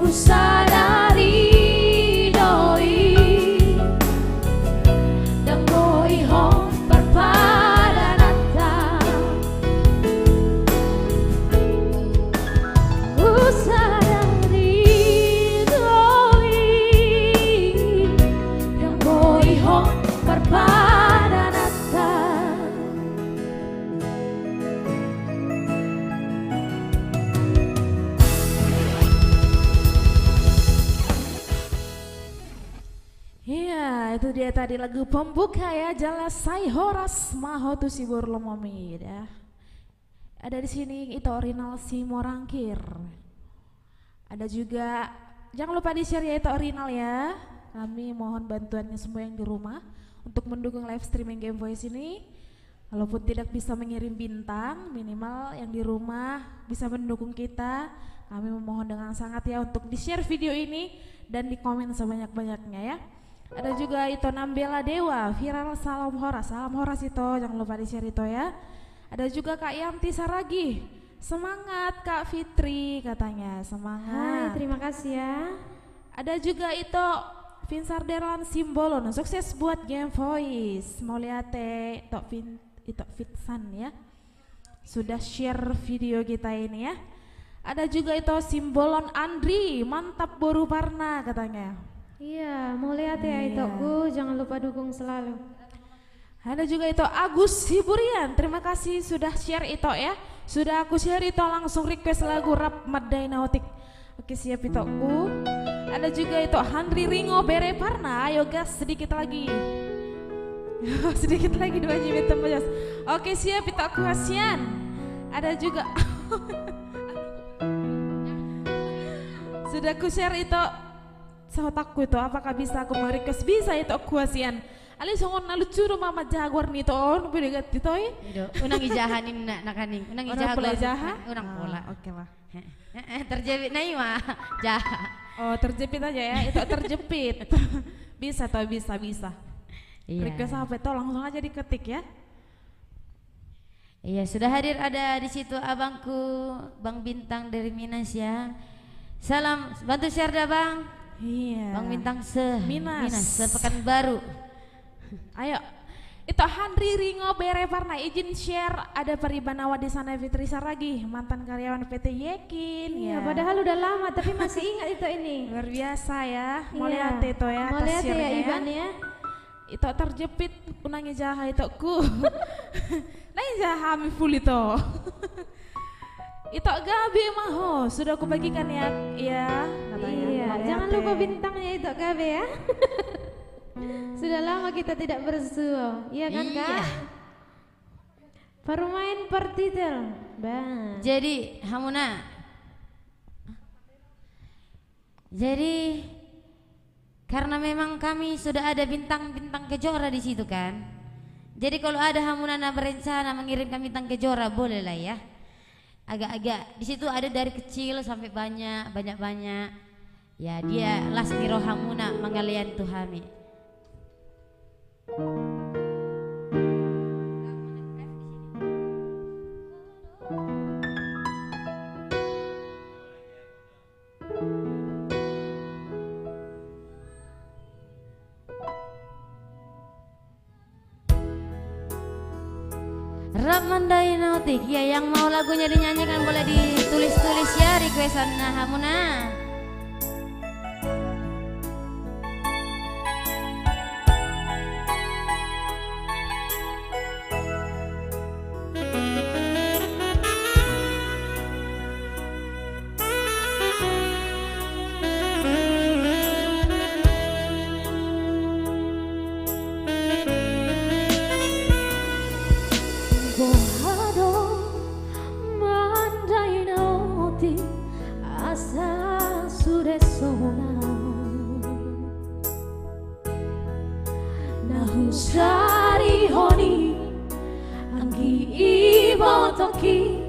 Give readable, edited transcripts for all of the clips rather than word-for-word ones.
sadari doi dan moi hong perpadanata sadari doi dan moi hong perpadanata. Iya, itu dia tadi lagu pembuka ya, Jala Sai Horas Mahotu Sibur Lomomid ya. Ada di sini itu original si Morangkir. Ada juga, jangan lupa di-share ya itu original ya. Kami mohon bantuannya semua yang di rumah untuk mendukung live streaming Game Voice ini. Walaupun tidak bisa mengirim bintang, minimal yang di rumah bisa mendukung kita. Kami memohon dengan sangat ya untuk di-share video ini dan di komen sebanyak-banyaknya ya. Ada juga itu Nambela Dewa, viral salam horas itu, jangan lupa di-share itu ya. Ada juga Kak Yanti Saragi, semangat Kak Fitri katanya, semangat. Hai, terima kasih ya. Ada juga itu Vinsar Derlan Simbolon, sukses buat Game Voice. Mau lihat itu Fitsan ya, sudah share video kita ini ya. Ada juga itu Simbolon Andri, mantap Boru Parna katanya. Iya, mau lihat ya itu aku, jangan lupa dukung selalu. Ada juga itu Agus Hiburian, terima kasih sudah share itu ya. Sudah aku share itu langsung request lagu rap Madai Nautik. Oke siap itu aku. Ada juga itu Handri Ringo Bere Parna, ayo gas sedikit lagi. Sedikit lagi 2 JB tembus. Oke siap itu aku Hasian. Ada juga sudah aku share itu sahabatku itu, apakah bisa aku merequest? Bisa itu aku Hasian. Ali songon lucu mama jaguar nih toh, boleh ganti toh? Unang ijahanin nak nakaning, unang ijaha, unang pola. Oke lah. Terjepit nai mah, jaha. Oh terjepit aja ya, itu terjepit. Bisa toh, bisa. Iya. Request apa itu langsung aja diketik ya. Iya, sudah hadir ada di situ abangku Bang Bintang dari Minas ya. Salam, bantu share dah Bang. Iya. Bang Bintang Minas, Sepekanbaru. Ayo, itu Handri Ringo Bere Parna, izin share. Ada Paribanawa di sana Fitri Saragi, mantan karyawan PT Yekin. Iya, padahal udah lama tapi masih ingat itu ini. Luar biasa ya. Mau Iya. lihat itu ya. Mau lihat ya Iban ya. Itu terjepit unangi jaha itu ku. Nah jaha mi full itu. Itu Gabi Maho sudah aku bagikan ya, katanya. Iya, jangan lupa bintangnya itu Gabi ya. Sudah lama kita tidak bersua, iya kan Kak? Permain partitel, bang. Jadi Hamuna, jadi karena memang kami sudah ada bintang-bintang kejora di situ kan. Jadi kalau ada Hamunana berencana mengirimkan bintang kejora boleh lah ya. Agak-agak di situ ada dari kecil sampai banyak. Ya dia lasmiro Hamuna manggalian Tuhami. Ramandai Nautik ya, yang mau lagunya dinyanyikan boleh ditulis-tulis ya requestan Hamuna. Sari honi anggi ibo toki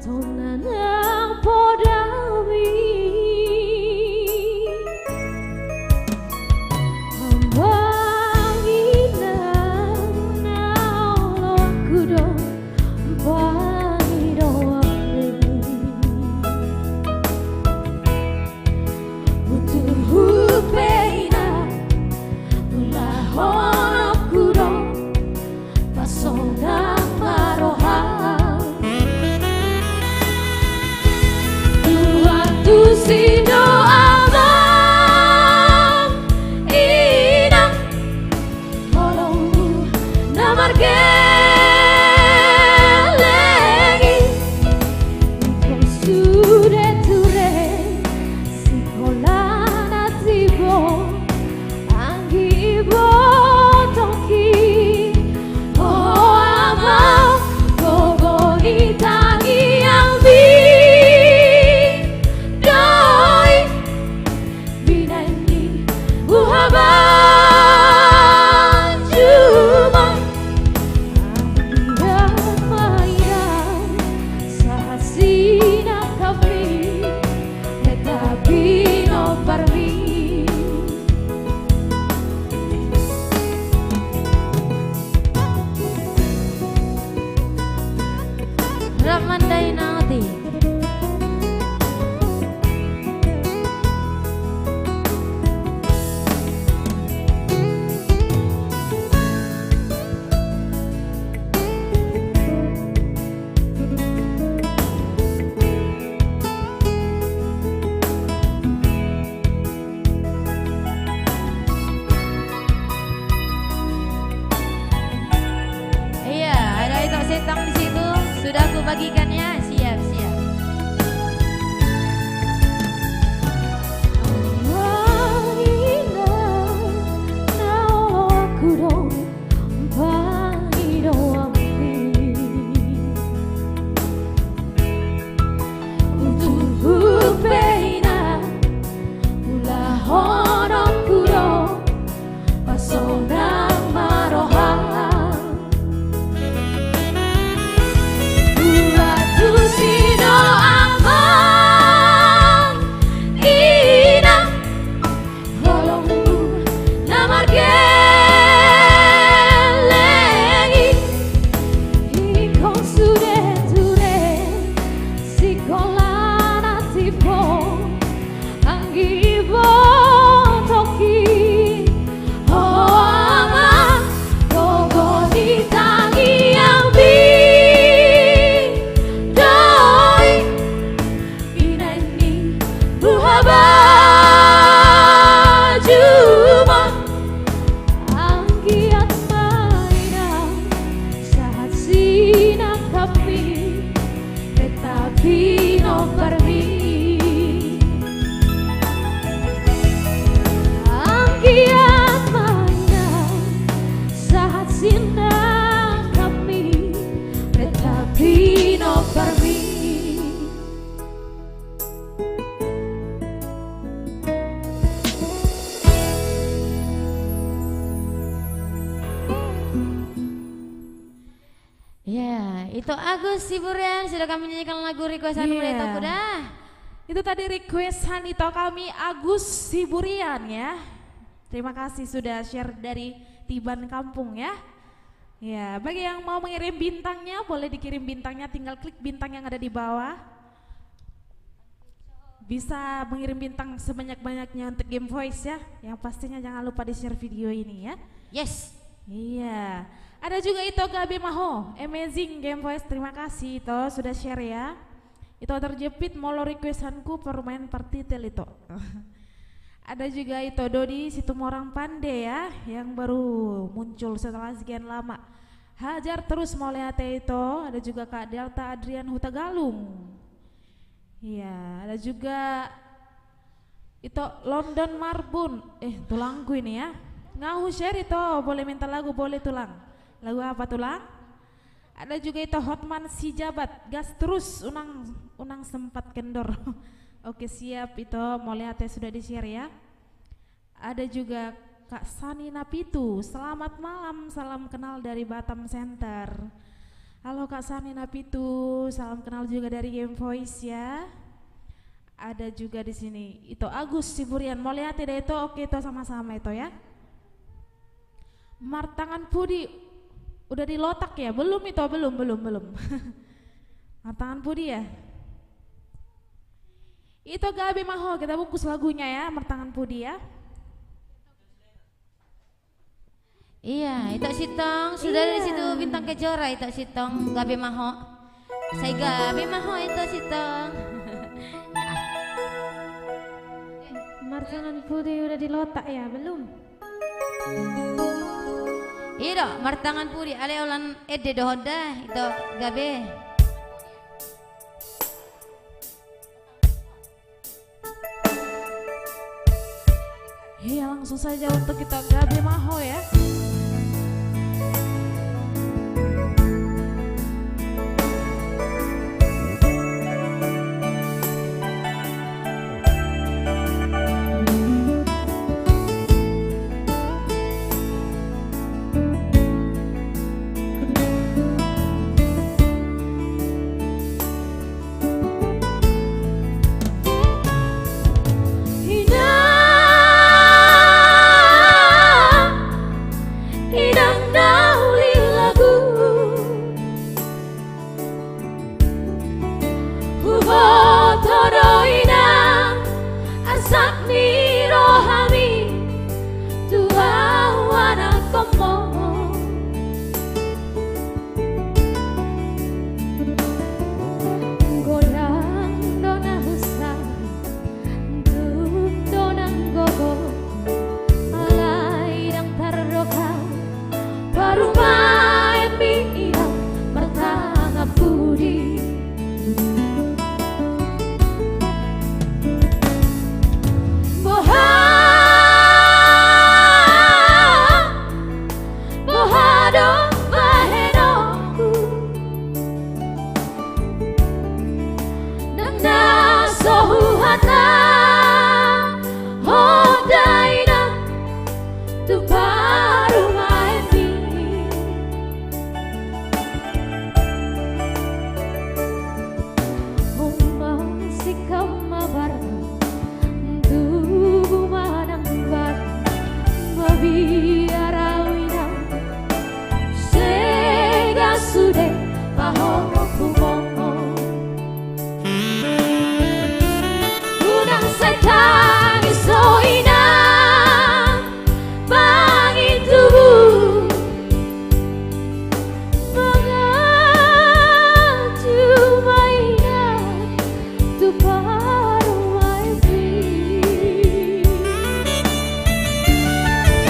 tonanang podami ambangina naulo kudo panido Itu Agus Siburian sudah kami nyanyikan lagu requestan Iya. Itu kudah. Itu tadi requestan itu kami Agus Siburian ya. Terima kasih sudah share dari Tiban Kampung ya. Ya, bagi yang mau mengirim bintangnya boleh dikirim bintangnya, tinggal klik bintang yang ada di bawah. Bisa mengirim bintang sebanyak-banyaknya untuk Game Voice ya. Yang pastinya jangan lupa di-share video ini ya. Yes. Iya. Ada juga itu Gabi Maho, amazing Game Voice, terima kasih itu sudah share ya. Itu terjepit molo requestanku permain partitel itu. Ada juga itu Dodi Situmorang Pande ya, yang baru muncul setelah sekian lama. Hajar terus mau lihat itu. Ada juga Kak Delta Adrian Hutagalung. Iya, ada juga itu London Marbun. Tulangku ini ya. Ngahu share itu, boleh minta lagu, boleh tulang. Lagu apa tulang? Ada juga itu Hotman si Jabat, gas terus unang sempat kendor. Oke siap itu, mau lihat ya sudah di-share ya. Ada juga Kak Sani Napitu, selamat malam, salam kenal dari Batam Center. Halo Kak Sani Napitu, salam kenal juga dari Game Voice ya. Ada juga di sini itu Agus Siburian, mau lihat ya itu, oke itu sama-sama itu ya. Martangan Pudi udah dilotak ya? Belum itu, belum. Martangan Pudi ya? Itu Gabi Maho, kita bungkus lagunya ya, Martangan Pudi ya. Iya, itu Sitong sudah dari situ bintang kejora itu Sitong Gabi Maho. Saya Gabi Maho itu Sitong. Martangan Pudi udah dilotak ya? Belum? Iya dong, Martangan Pudi ale ulan ede dohoda itu Gabe. Iya langsung saja untuk kita Gabi Maho ya.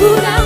Una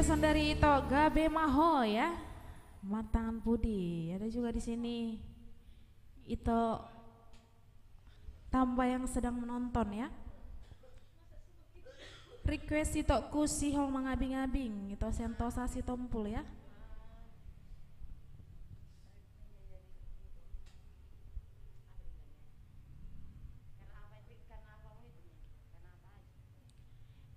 requestan dari Ito Gabe Maho ya. Matangan Pudi. Ada juga di sini Ito Tambah yang sedang menonton ya. Request Ito Kusihong mengabing-abing. Ito Sentosa si Tompul ya.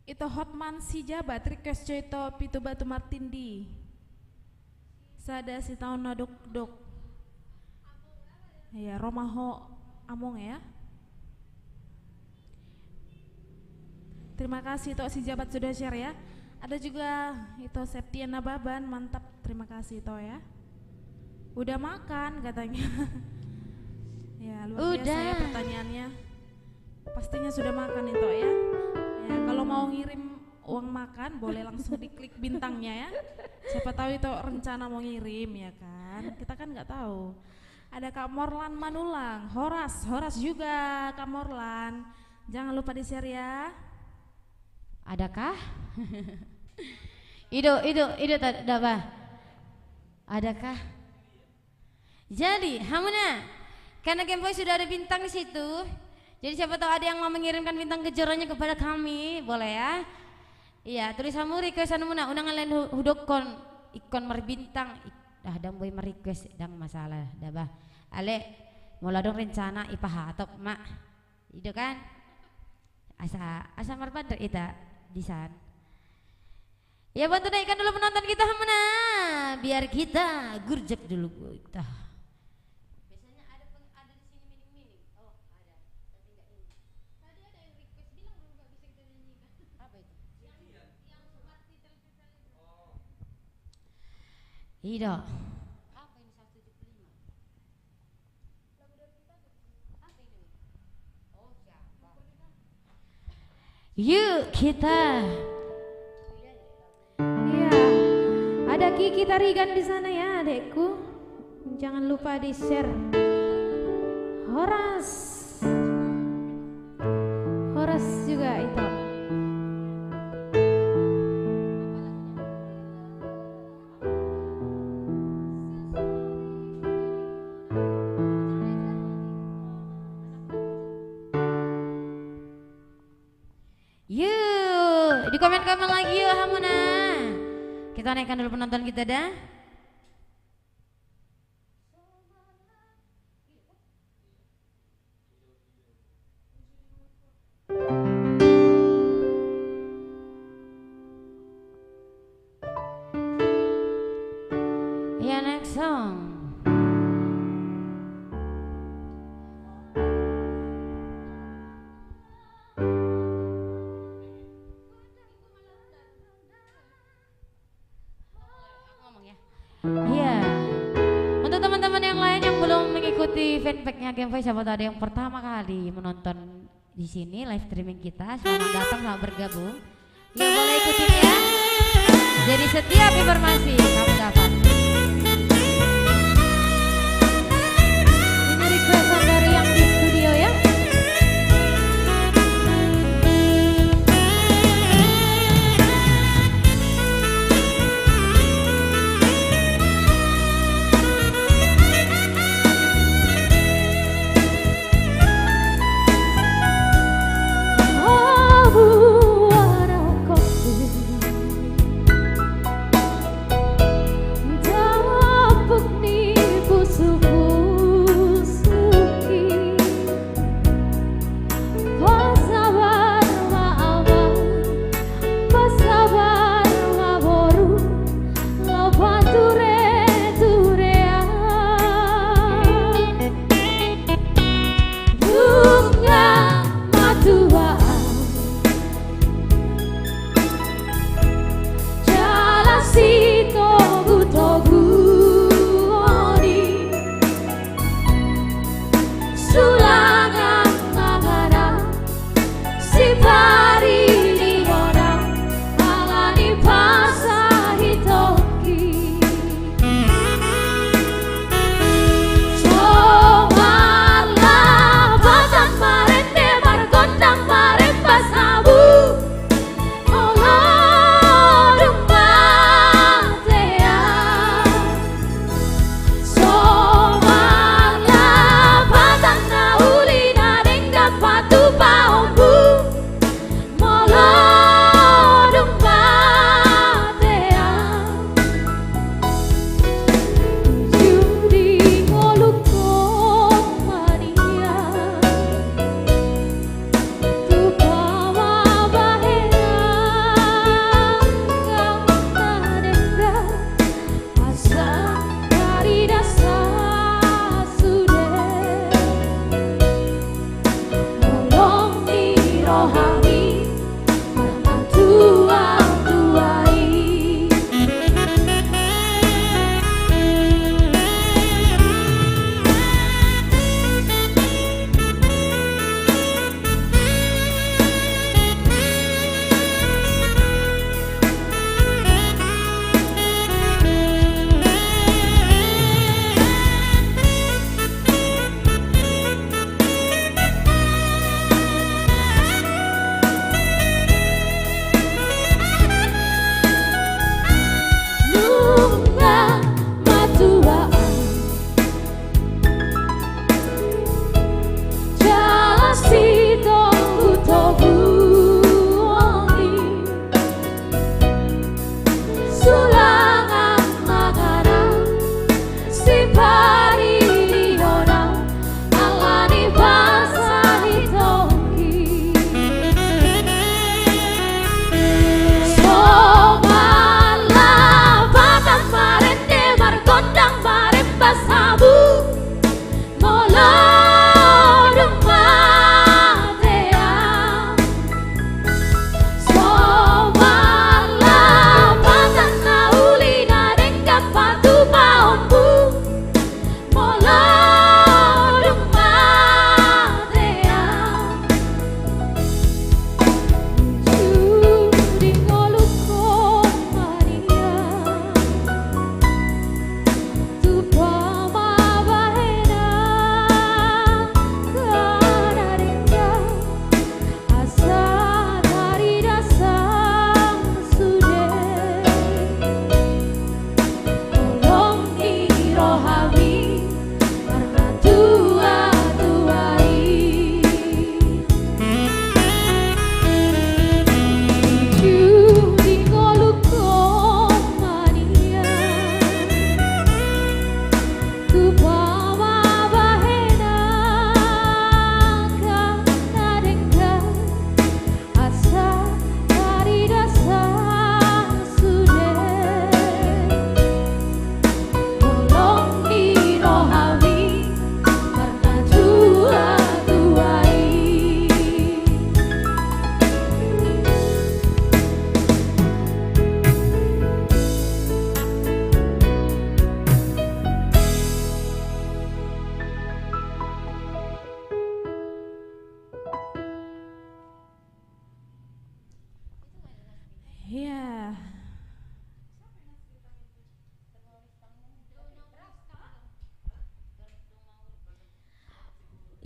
Itu Hotman si Jabat request Coito Pitu Batu Martindi. Sada si tahun naduk dok. Ya Romaho Among ya. Terima kasih Ito si Jabat sudah share ya. Ada juga itu Septiana Baban, mantap, terima kasih Ito ya. Udah makan katanya. Ya luar biasa ya pertanyaannya. Pastinya sudah makan Ito ya. Ya, kalau mau ngirim uang makan boleh langsung diklik bintangnya ya. Siapa tahu itu rencana mau ngirim ya kan. Kita kan nggak tahu. Ada Kak Morlan Manulang, Horas juga Kak Morlan. Jangan lupa di-share ya. Adakah? Ido apa? Adakah? Jadi, Hamuna, karena Gameboy sudah ada bintang di situ. Jadi siapa tahu ada yang mau mengirimkan bintang kejuaranya kepada kami, boleh ya? Iya, tulis kamu requestan muna, undangan lain hudokon ikon merbintang. Dang boy merequest dang masalah, dah bah. Ale, mulai dong rencana ipahatop mak, itu kan? Asa marpadar ita disan. Ya bantu naikkan dulu penonton kita Hamuna, biar kita gurjek dulu kita. Tidak. Apa ini 175? Apa ini? Oh, siapa? Yuk kita. Iya. Ada Kiki Tarigan di sana ya, adekku. Jangan lupa di-share. Horas juga itu. Yuk, di komen-komen lagi yuk Hamuna. Kita naikkan dulu penonton kita dah. Ya next song. Iya. Untuk teman-teman yang lain yang belum mengikuti fanpage-nya Gameboy, siapa tahu ada yang pertama kali menonton di sini live streaming kita, selamat datang, selamat bergabung. Ya boleh ikutin ya. Jadi setiap informasi kamu dapat. Ini requestan dari yang di studio ya.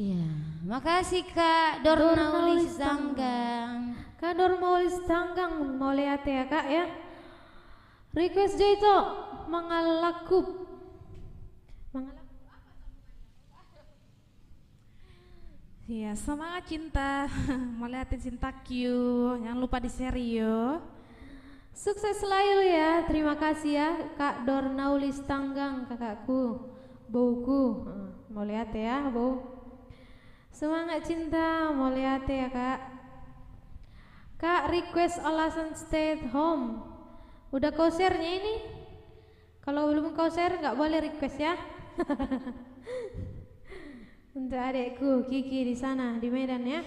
Iya, makasih Kak Dornaulis Tanggang. Kak Dornaulis Tanggang mau lihat ya Kak ya. Request Jaito mangalakup. Iya, semangat cinta. Melihatin cinta Q. Jangan lupa di share yo. Sukses selalu ya. Terima kasih ya Kak Dornaulis Tanggang, kakakku, bauku. Mau lihat ya, bau. Semangat cinta, mau lihat ya Kak. Kak request alasan stay at home. Udah kau share-nya ini? Kalau belum kau share nggak boleh request ya. Untuk adekku Kiki di sana di Medan ya.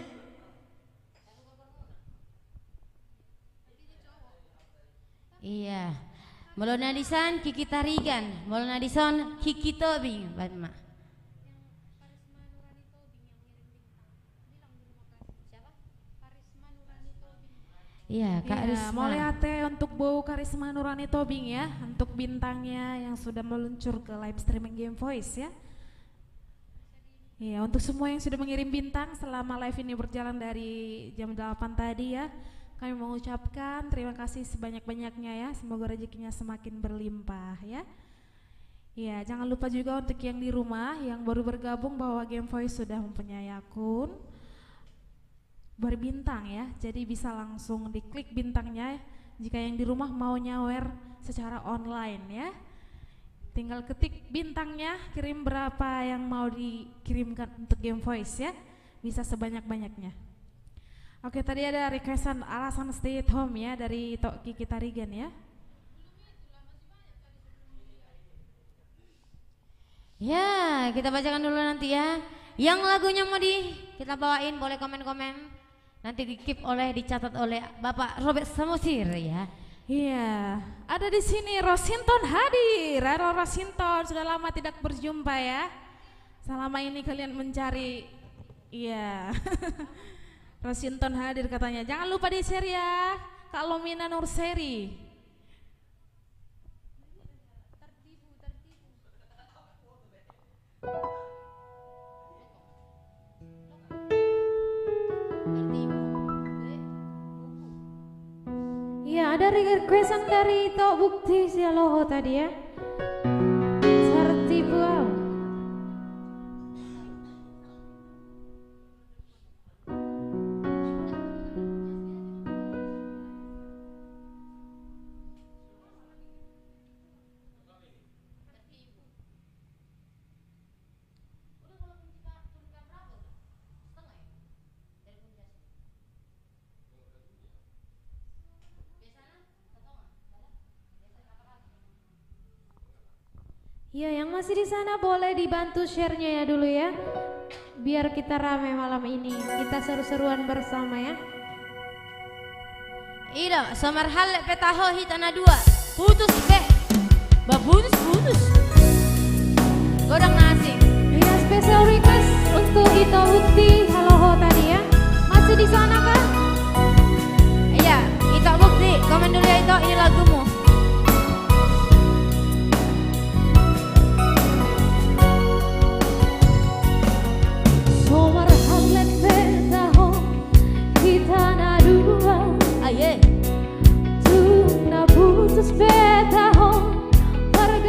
Iya. Molona disan Kiki Tarigan, molona dison Kiki Tobing, Batma. Iya, Kak Risma. Mau lihat untuk bau Karisma Nurani Tobing ya, untuk bintangnya yang sudah meluncur ke live streaming Game Voice ya. Iya, untuk semua yang sudah mengirim bintang selama live ini berjalan dari jam 8 tadi ya, kami mengucapkan terima kasih sebanyak-banyaknya ya, semoga rezekinya semakin berlimpah ya. Iya, jangan lupa juga untuk yang di rumah yang baru bergabung bahwa Game Voice sudah mempunyai akun berbintang ya, jadi bisa langsung diklik bintangnya jika yang di rumah mau nyawer secara online ya. Tinggal ketik bintangnya, kirim berapa yang mau dikirimkan untuk Game Voice ya, bisa sebanyak-banyaknya. Oke, tadi ada requestan alasan stay at home ya dari Tok Kiki Tarigan ya. Ya, kita bacakan dulu nanti ya. Yang lagunya mau kita bawain boleh komen-komen. Nanti dicatat oleh Bapak Robert Samosir ya. Iya, ada di sini Rosinton hadir. Halo Rosinton, sudah lama tidak berjumpa ya. Selama ini kalian mencari, iya. Rosinton hadir katanya. Jangan lupa di share ya, Kak Lomina Nurseri. Iya, ada requestan dari Tok Bukti Sialoho tadi ya. Tertipu. Ya, yang masih di sana boleh dibantu share-nya ya dulu ya. Biar kita rame malam ini. Kita seru-seruan bersama ya. Ida, samar hal petaho hitana dua. Putus be. Putus. Godang nasi. Iya, special request untuk Ito Bukti Haloho tadi ya. Masih di sana kan? Iya, Ito Bukti, komen dulu ya Ito, ini lagumu. Putus betaho, pergi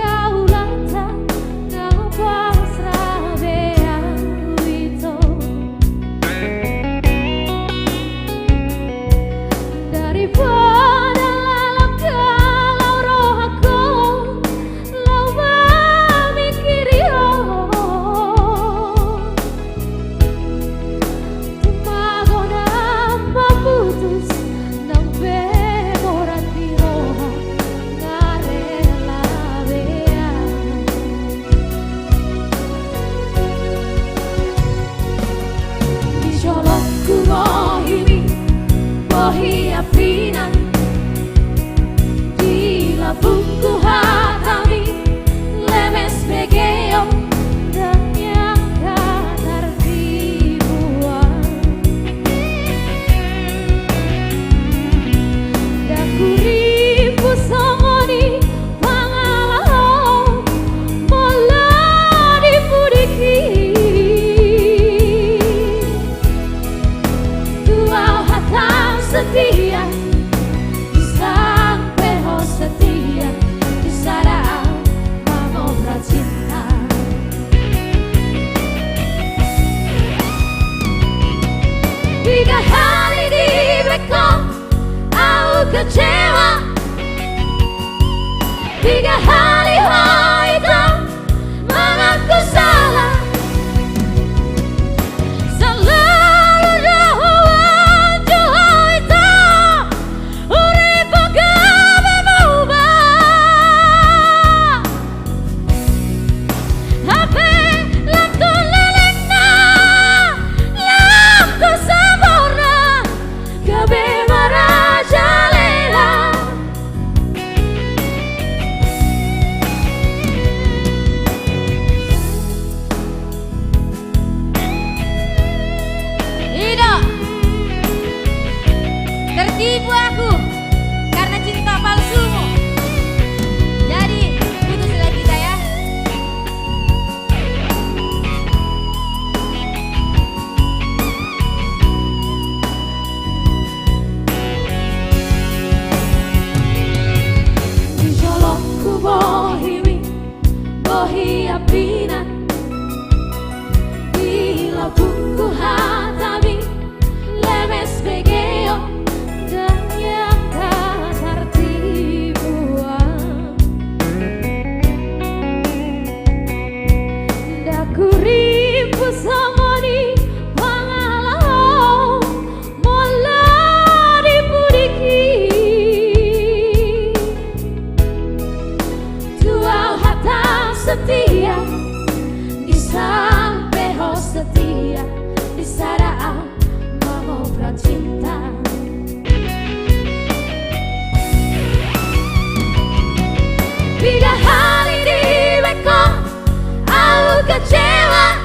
kecewa.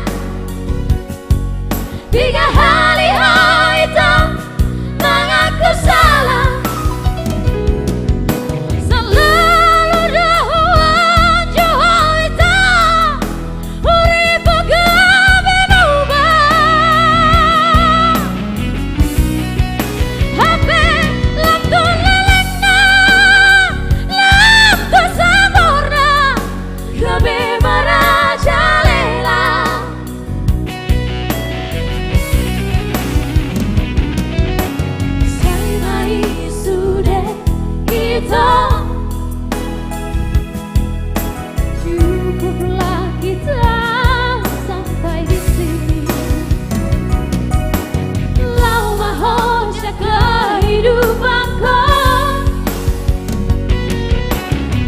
3 hari itu mengaku salah. Selalu doan Johor itu uripu gabe berubah. HP lampu lelena, lampu sempurna, gabe merajalela. Sayang sudah kita, cukuplah kita sampai di sini. Lau mahosya kehidupanku,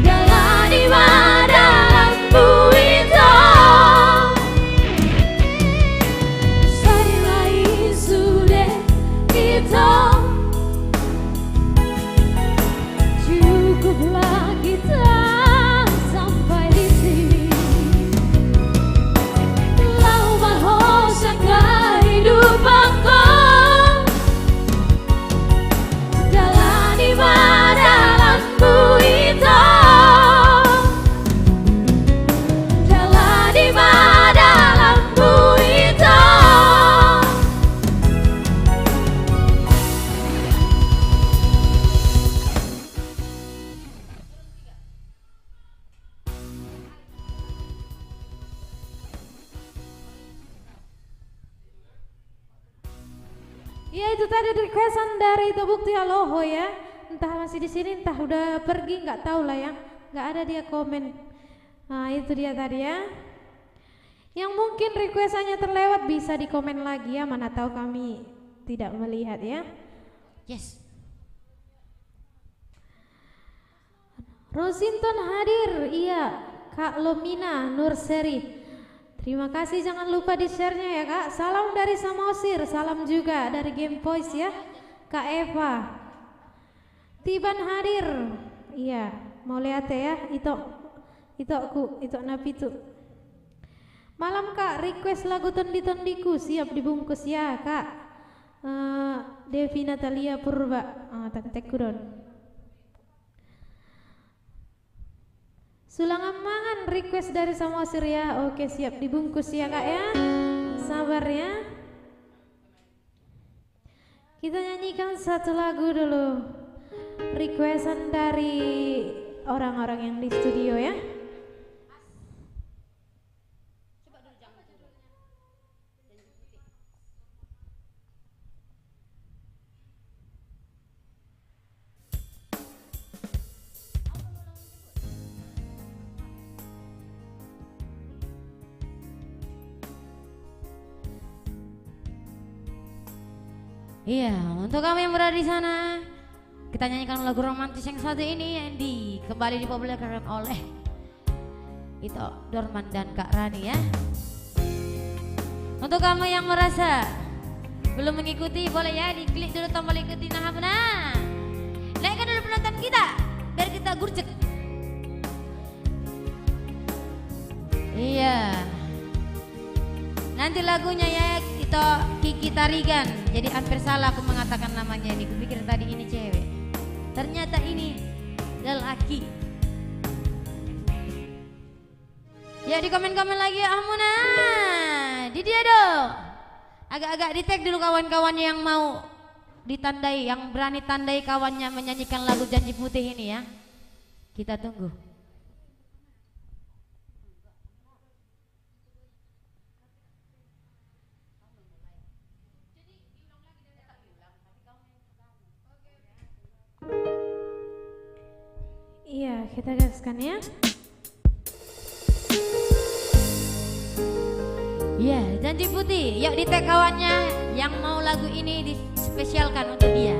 jalani dalammu itu. Sayang sudah kita, cukuplah kita sampai di sini. Lau mahosya kehidupanku, jalani dalammu itu. Jalani dalammu itu. Ya, itu tadi requestan dari Tobukti Aloho ya. Entah masih di sini, entah udah pergi, nggak tahu lah ya. Nggak ada dia komen. Nah, itu dia tadi ya. Yang mungkin requestannya terlewat bisa di komen lagi ya. Mana tahu kami tidak melihat ya. Yes. Rosinton hadir, iya. Kak Lomina Nurseri. Terima kasih, jangan lupa di share-nya ya Kak. Salam dari Samosir, salam juga dari Game Voice ya. Kak Eva. Tiban hadir. Iya, mau lihat ya, itu napitu. Malam Kak, request lagu Tondi-Tondiku, siap dibungkus ya Kak. Devi Natalia Purba. Tekudon. Sulangan mangan request dari Samosir ya. Oke, siap dibungkus ya Kak ya. Sabar ya. Kita nyanyikan satu lagu dulu. Requestan dari orang-orang yang di studio ya. Iya, untuk kamu yang berada di sana, kita nyanyikan lagu romantis yang satu ini yang kembali dipopulerkan oleh itu Dorman dan Kak Rani ya. Untuk kamu yang merasa belum mengikuti, boleh ya diklik dulu tombol ikuti. Nah, benar. Naikkan dulu penonton kita biar kita gurcek. Iya. Nanti lagunya ya itu Kiki Tarigan. Jadi hampir salah aku mengatakan namanya ini. Kupikir tadi ini cewek. Ternyata ini lelaki. Ya di komen-komen lagi Amuna. Di dia dong. Agak-agak di tag dulu kawan-kawannya yang mau ditandai, yang berani tandai kawannya menyanyikan lagu Janji Putih ini ya. Kita tunggu. Iya, kita gaskan ya. Iya, Janji Putih. Yuk di tag kawannya yang mau lagu ini dispesialkan untuk dia.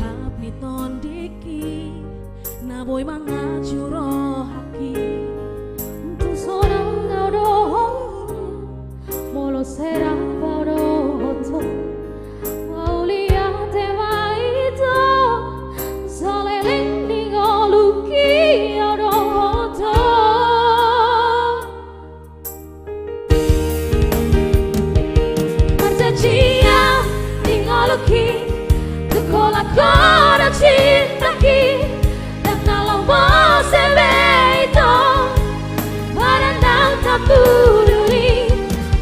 Sinokap ni tondiki na boy mga juro haki Tu sorang audo molo será pauroto Aulia te maito Sale lingo luki auroto Marcia lingo luki Tu cola cora cinta ki Dan kalau mau sebeito Para não tak peduli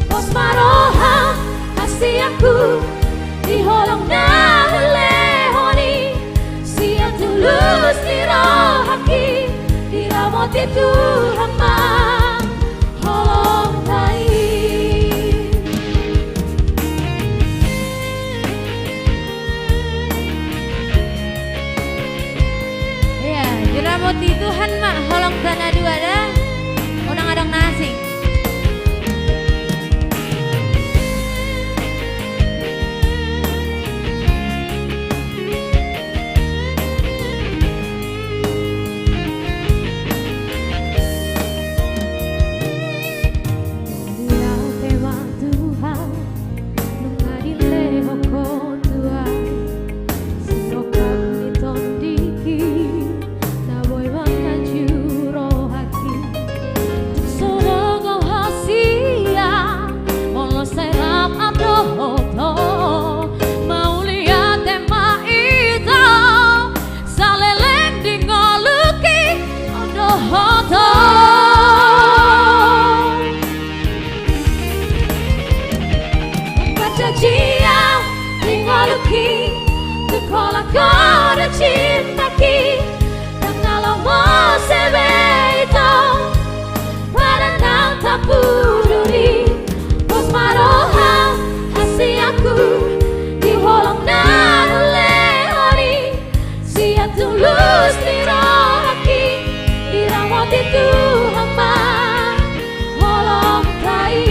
Pos maroha kasih aku Diholong na lehoni Siap tulus dirohaki Diramot itu hama Holong tai Ya, dirahmati Tuhan mak holong dana dua dah. Unang-adang nasi. Dia tema Tuhan Mengadile hoko Tuhan Sinokap ni tondiki Na boy mengaju rohaki Sorong au hasia Molo serap abrohoto Mau lihat tema itu Saleleng di ngoluki Ondohoto Dia tinggal luki Sekolah kau cinta ki Dan kalau mau sebeito Pada nang tak peduli Pos maroha kasih aku Diholong dan lehoni Siap tulus dirohaki Dirawat itu hamba Holong tai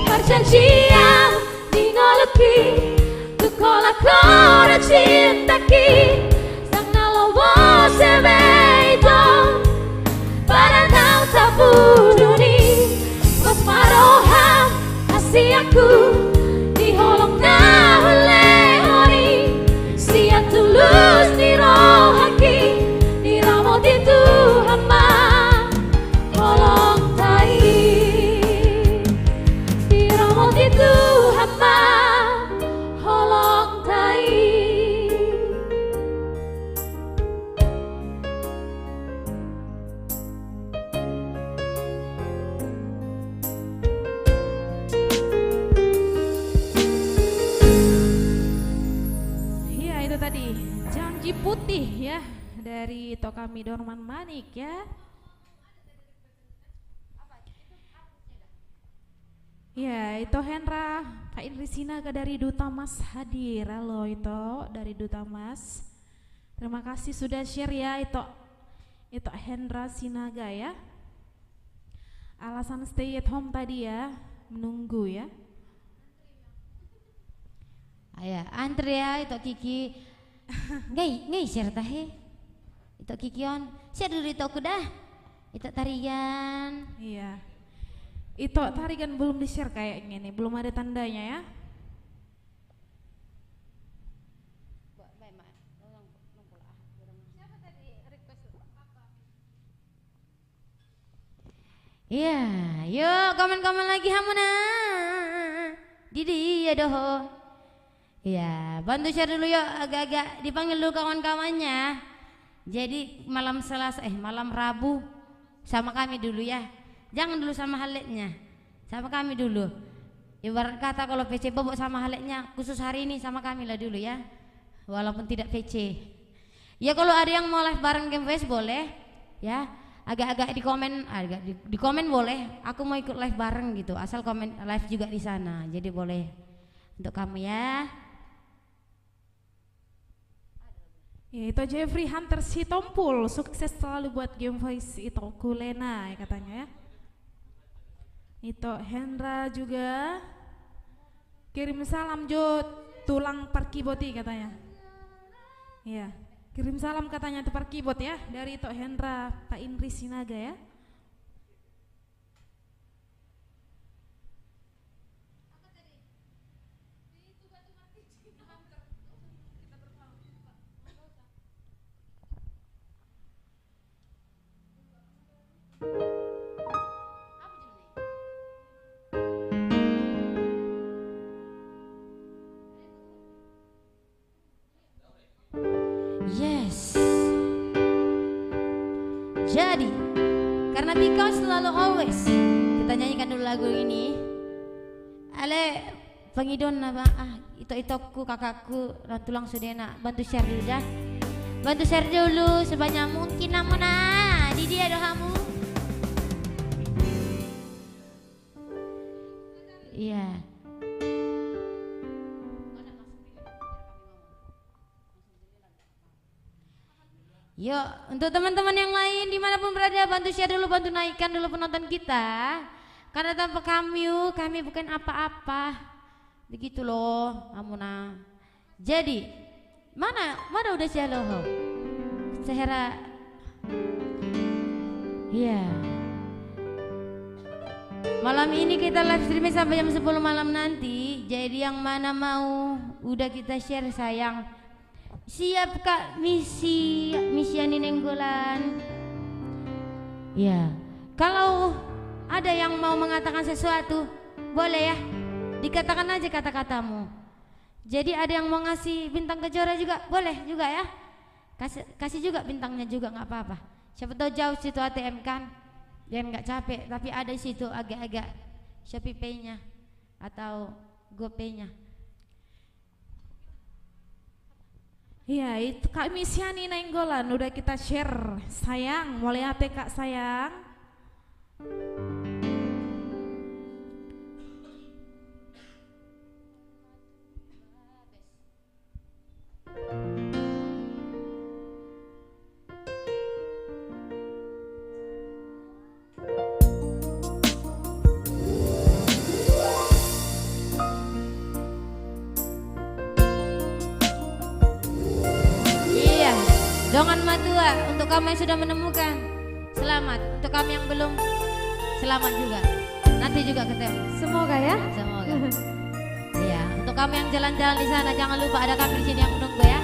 Perjanjian tinggal luki Tu cola cora cinta ki Sang nalawa sebeito Para não tak peduli Pos maroha kasih aku Diholong na lehoni Siap tulus dirohaki Diramot itu hamba Holong tai Diramot itu hamba Holong tai Ya itu tadi Janji Putih ya dari Tokami Dorman Manik ya. Ya itu Hendra Kak Indri Sinaga dari Duta Mas hadir. Halo itu dari Duta Mas. Terima kasih sudah share ya itu Hendra Sinaga ya. Alasan stay at home tadi ya, menunggu ya. Aya, Andrea itu Kiki. Ngai share tah he. Itu Kikion, share dulu itu aku dah. Itu tarian. Iya. Itu tarian belum di-share kayaknya nih, belum ada tandanya ya. Iya, yuk komen-komen lagi hamuna. Didi ya doho. Iya, bantu share dulu yuk, agak-agak dipanggil dulu kawan-kawannya. Jadi malam malam Rabu sama kami dulu ya. Jangan dulu sama Haletnya, sama kami dulu. Ibarat kata kalau PC Bobok sama Haletnya, khusus hari ini sama kami lah dulu ya. Walaupun tidak PC. Ya kalau ada yang mau live bareng Game Face boleh, ya. Agak-agak di komen boleh. Aku mau ikut live bareng gitu. Asal komen live juga di sana. Jadi boleh untuk kamu ya. Ya itu Jeffrey Hunter Sitompul, sukses selalu buat Game Voice itu Kulena ya katanya ya. Itu Hendra juga Kirim salam Jo tulang parkiboti katanya. Iya, kirim salam katanya tuh parkibot ya dari Tok Hendra Pak Indri Sinaga ya. Yes. Jadi, karena because selalu always, kita nyanyikan dulu lagu ini. Ale pengidon apa? Ito-itoku kakakku Rantulang Sudena, bantu share dulu dah. Bantu share dulu sebanyak mungkin namun di dia doamu. Iya. Yuk, untuk teman-teman yang lain dimanapun berada, bantu share dulu, bantu naikkan dulu penonton kita. Karena tanpa kami bukan apa-apa. Begitu loh, Amuna. Jadi, mana udah share loh? Sehera. Iya. Malam ini kita live streaming sampai jam 10 malam nanti. Jadi yang mana mau udah kita share sayang. Siap Kak Misiani Nenggolan. Ya, kalau ada yang mau mengatakan sesuatu, boleh ya, dikatakan aja kata-katamu. Jadi ada yang mau ngasih bintang kejora juga, boleh juga ya. Kasih juga bintangnya juga nggak apa-apa. Siapa tahu jauh situ ATM kan, biar nggak capek. Tapi ada di situ agak-agak Shopee Pay-nya atau GoPay-nya. Iya, itu Kak Misiani Nainggolan udah kita share. Sayang, mulai hati Kak sayang. Dongan matua untuk kamu yang sudah menemukan, selamat. Untuk kami yang belum, selamat juga. Nanti juga ketemu. Semoga ya. Semoga. Iya, untuk kami yang jalan-jalan di sana, jangan lupa ada kami di sini yang menunggu ya.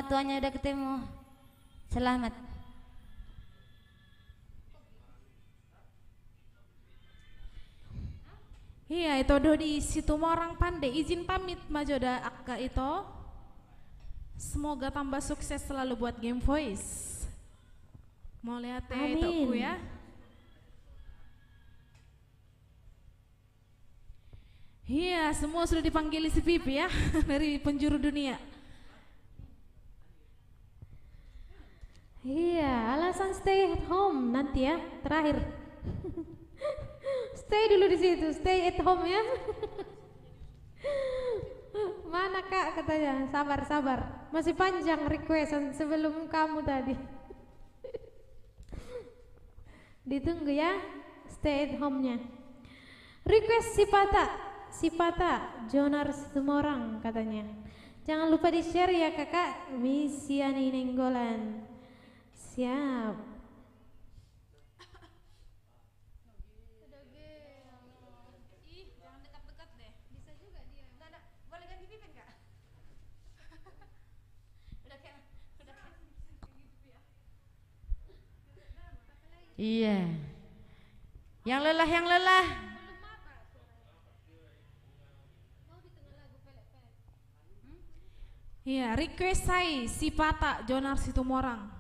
orang tuanya udah ketemu. Selamat. Iya, itu Dodi Situmorang Pandai izin pamit majoda akka itu. Semoga tambah sukses selalu buat Game Voice. Mau lihat itu aku ya. Iya, semua sudah dipanggil si Pipi ya dari penjuru dunia. Iya, alasan stay at home nanti ya, terakhir. Stay dulu di situ, stay at home ya. Mana Kak katanya, sabar, masih panjang requestan sebelum kamu tadi. Ditunggu ya, stay at home-nya. Request Sipata, Jonar Situmorang katanya. Jangan lupa di share ya kakak, Misiani Nenggolan. Siap. Iya. Yang lelah. Iya, request saya Sipata Jonar Situmorang.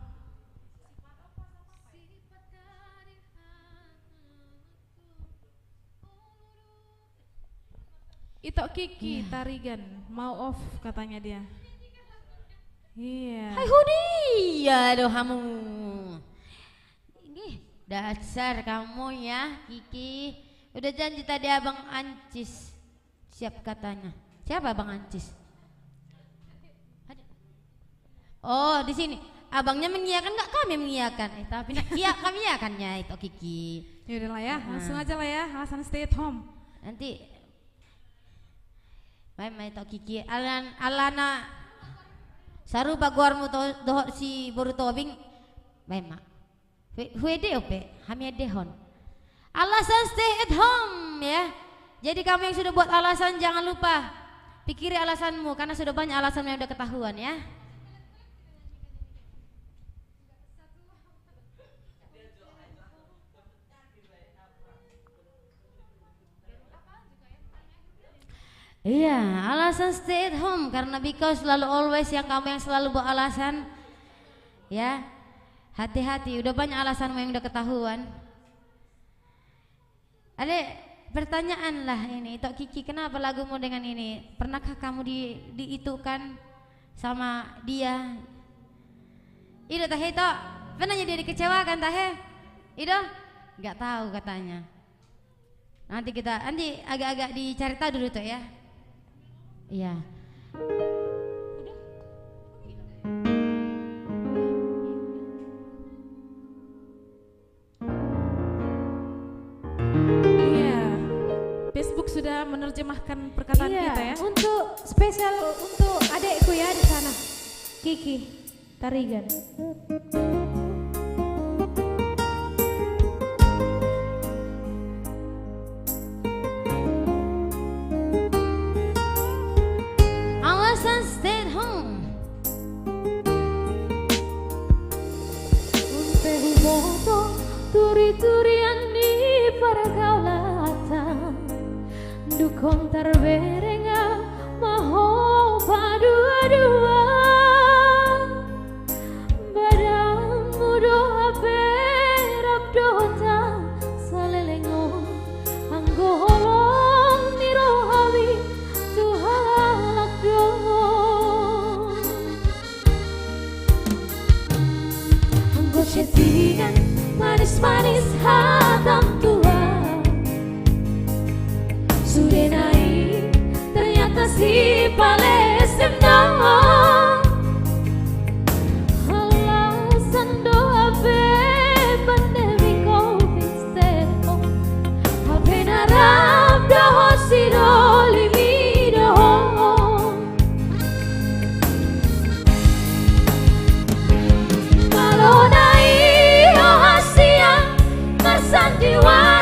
Itu Kiki Tarigan mau off katanya dia. Iya. Hai Hudi, ya doh kamu. Ini dasar kamu ya, Kiki. Udah janji tadi Abang Ancis. Siap katanya. Siapa Abang Ancis? Oh, di sini. Abangnya mengiyakan nggak? Kami mengiyakan. Tapi iya kami iyakannya itu Kiki. Ya udahlah ya, langsung aja lah ya, alasan stay at home. Nanti Mai to Kiki alana saru paguarmu to doh si boru tobing mak huede ope hami dehon alasan stay at home ya. Jadi kamu yang sudah buat alasan jangan lupa pikiri alasanmu karena sudah banyak alasan yang udah ketahuan ya. Iya, alasan stay at home karena because selalu always yang kamu yang selalu buat alasan. Ya. Hati-hati, udah banyak alasanmu yang udah ketahuan. Ada pertanyaan lah ini, Tok Kiki, kenapa lagumu dengan ini? Pernahkah kamu diitukan sama dia? Ido tahe Tok, pernah dia dikecewakan tahe? Ido? Enggak tahu katanya. Nanti agak-agak dicari tahu dulu Tok ya. Iya. Iya. Facebook sudah menerjemahkan perkataan kita ya. Untuk spesial untuk adekku ya di sana. Kiki Tarigan. Stay at home. Unte humoto turi-turian di pergaulatan dukon terberenga maho padua-dua badanmu doa berap dota salelengo anggo holong nirohawi tuhalak doa settingan manis-manis hatam tua sudah naik ternyata si Palestina alasan doa pandemi COVID hape narap doho si dolimido Sandiwara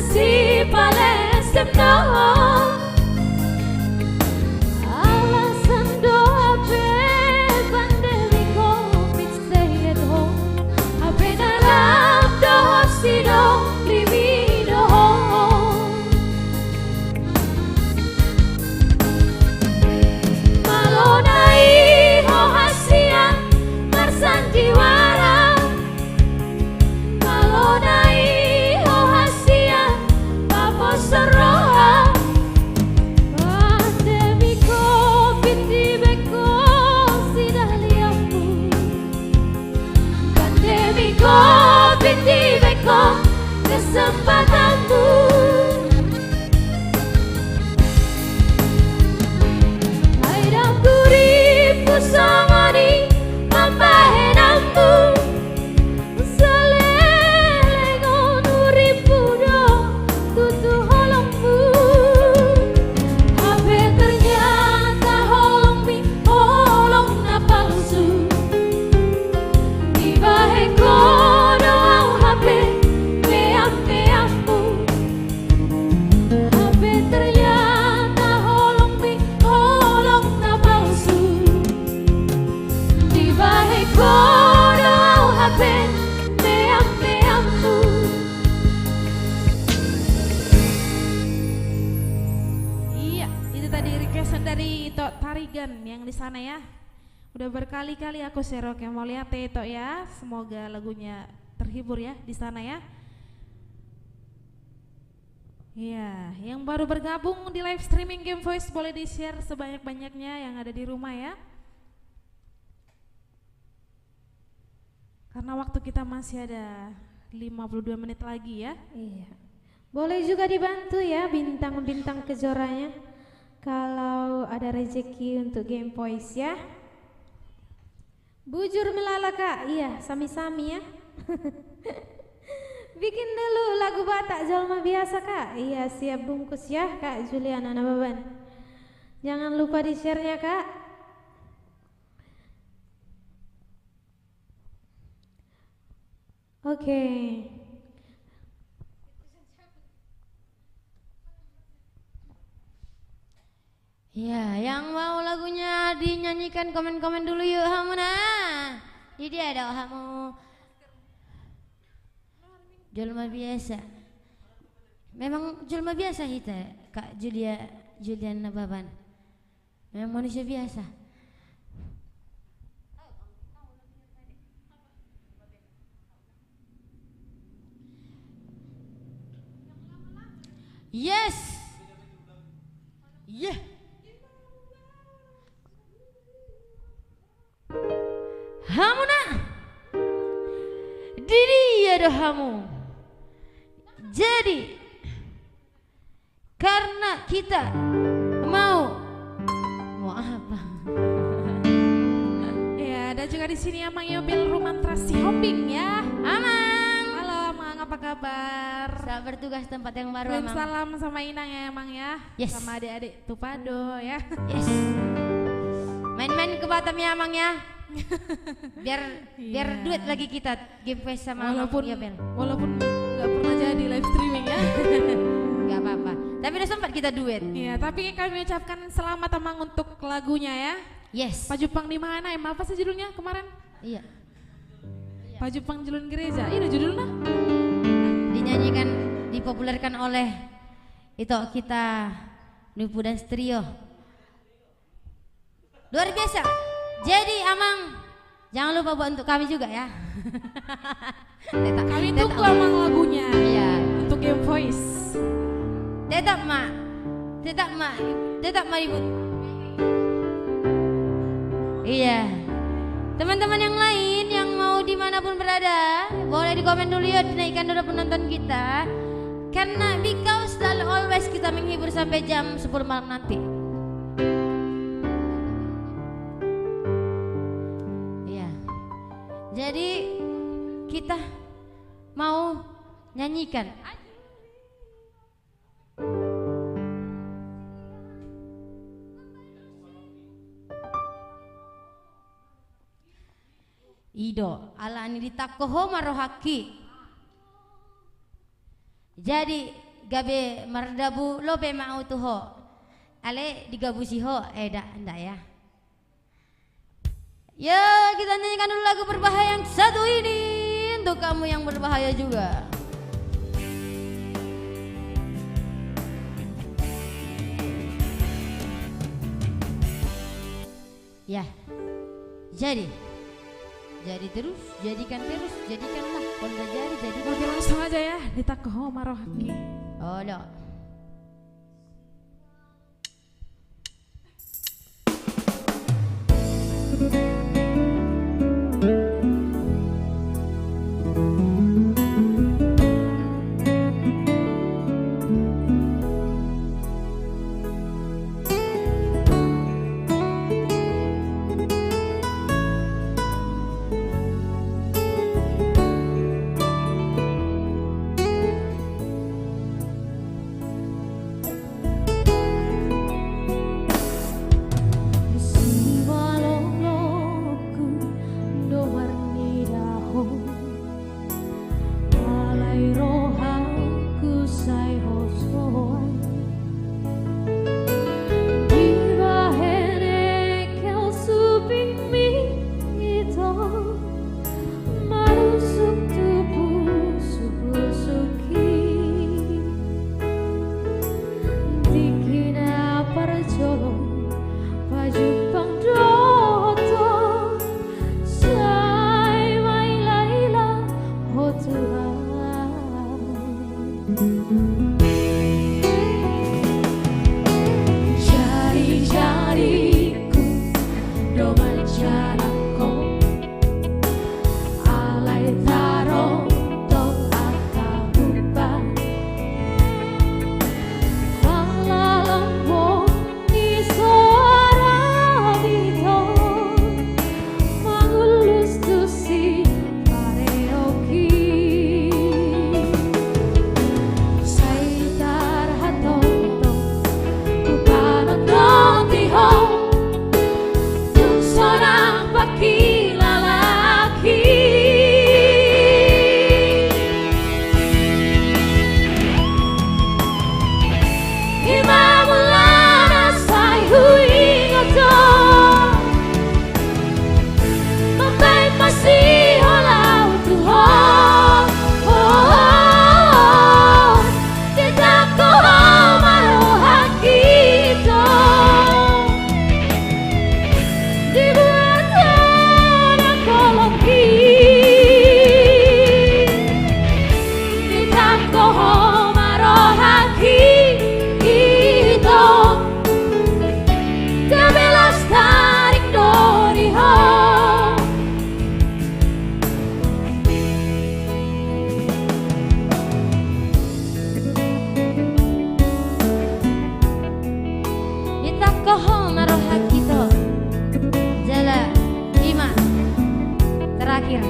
si palestem no alasan doa pe pandemi covid stay at home ape dalam doa si do limi do malonai ho hasia marsandiwara malonai ho hasia papo seroa pandemi covid di beko sidah liamu pandemi covid di beko kesempatanmu Aidam duripu samani mampahenammu Saleleng uripu do tutu holongmu Ape ternyata holong mi holong na palsu Ibahe kono au hape meam-meammu Ape ternyata holong mi holong na palsu Ibahe kono au hape meam-meammu Iya, itu tadi requestan dari Tok Tarigan yang di sana ya. Udah berkali-kali aku share, oke mau lihat ya Tok ya. Semoga lagunya terhibur ya di sana ya. Iya, yang baru bergabung di live streaming Game Voice boleh di-share sebanyak-banyaknya yang ada di rumah ya. Karena waktu kita masih ada 52 menit lagi ya. Iya. Boleh juga dibantu ya bintang-bintang kejoranya kalau ada rezeki untuk Game Voice ya. Bujur melala Kak, iya sami-sami ya. Bikin dulu lagu Batak Jalma biasa Kak. Iya siap bungkus ya Kak Juliana Nababan. Jangan lupa di share-nya Kak. Oke. Ya, yang mau lagunya dinyanyikan komen-komen dulu yuk Hamuna. Di dia ada kamu. Julma biasa. Memang julma biasa kita, Kak Julian Nababan. Memang manusia biasa. Yes. Yeah. Hamuna. Diri ada hamu. Jadi karena kita mau apa? Ya, ada juga di sini Amang Yobil Rumantra si Hopping ya. Amang. Halo Amang, apa kabar? Saat bertugas tempat yang baru Kirim Amang. salam sama Inang ya Amang ya. Yes. Sama adik-adik Tupado ya. Yes. Main-main ke Batam ya Amang ya. biar duit lagi kita Game Voice sama walaupun Amang Yobel. walaupun nggak pernah jadi live streaming ya. Gak apa-apa. Tapi udah sempat kita duet. Iya, tapi kami ucapkan selamat Amang untuk lagunya ya. Yes. Pak Jupang di mana? Apa sih judulnya kemarin? Iya. Pak Jupang Jelun Gereja. Ini judulnya. Dinyanyikan, dipopulerkan oleh itu kita Nupu dan Trio. Luar biasa. Jadi Amang, jangan lupa buat untuk kami juga ya. Kami tunggu Amang lagunya. Iya. Untuk Game Voice. Tetap mak ibu. Iya. Teman-teman yang lain yang mau dimanapun berada, boleh di komen dulu ya, dinaikkan dulu penonton kita. Karena because selalu always kita menghibur sampai jam 10 malam nanti. Iya. Jadi kita mau nyanyikan Ido ala ni ditakoho marohaki. Jadi gabe mardabu lobe mau tuh ho. Ale digabusi ho, enggak ya. Ya, kita nyanyikan dulu lagu berbahaya yang satu ini untuk kamu yang berbahaya juga. Ya, jadi terus, jadikanlah. Kalau udah jadi. Oke, langsung aja ya, ditakoh marohaki. Oh, no. Terakhir.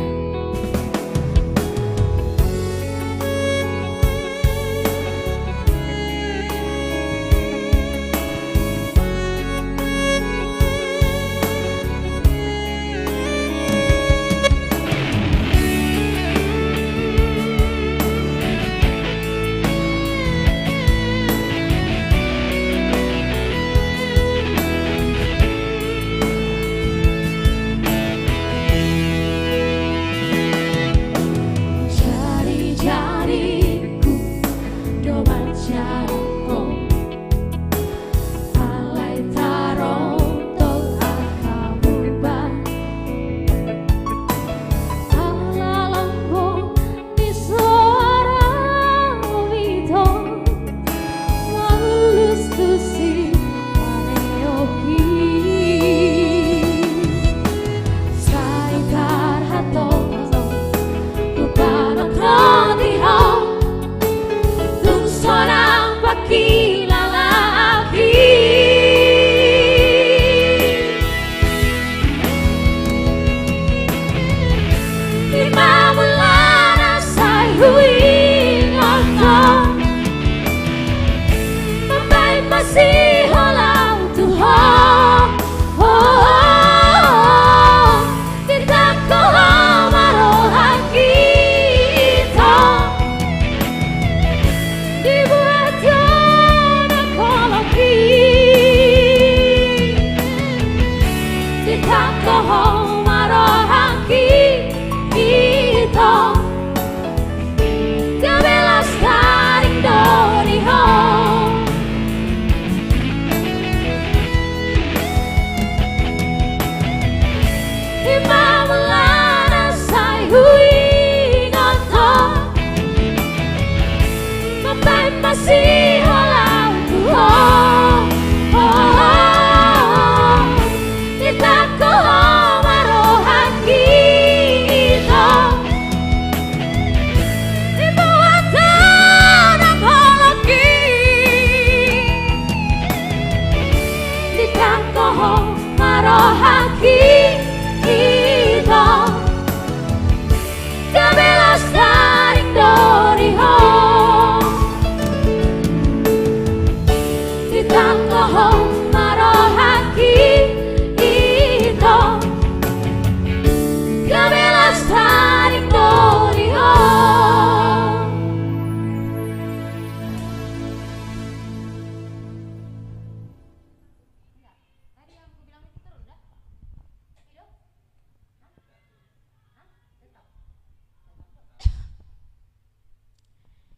Dibuat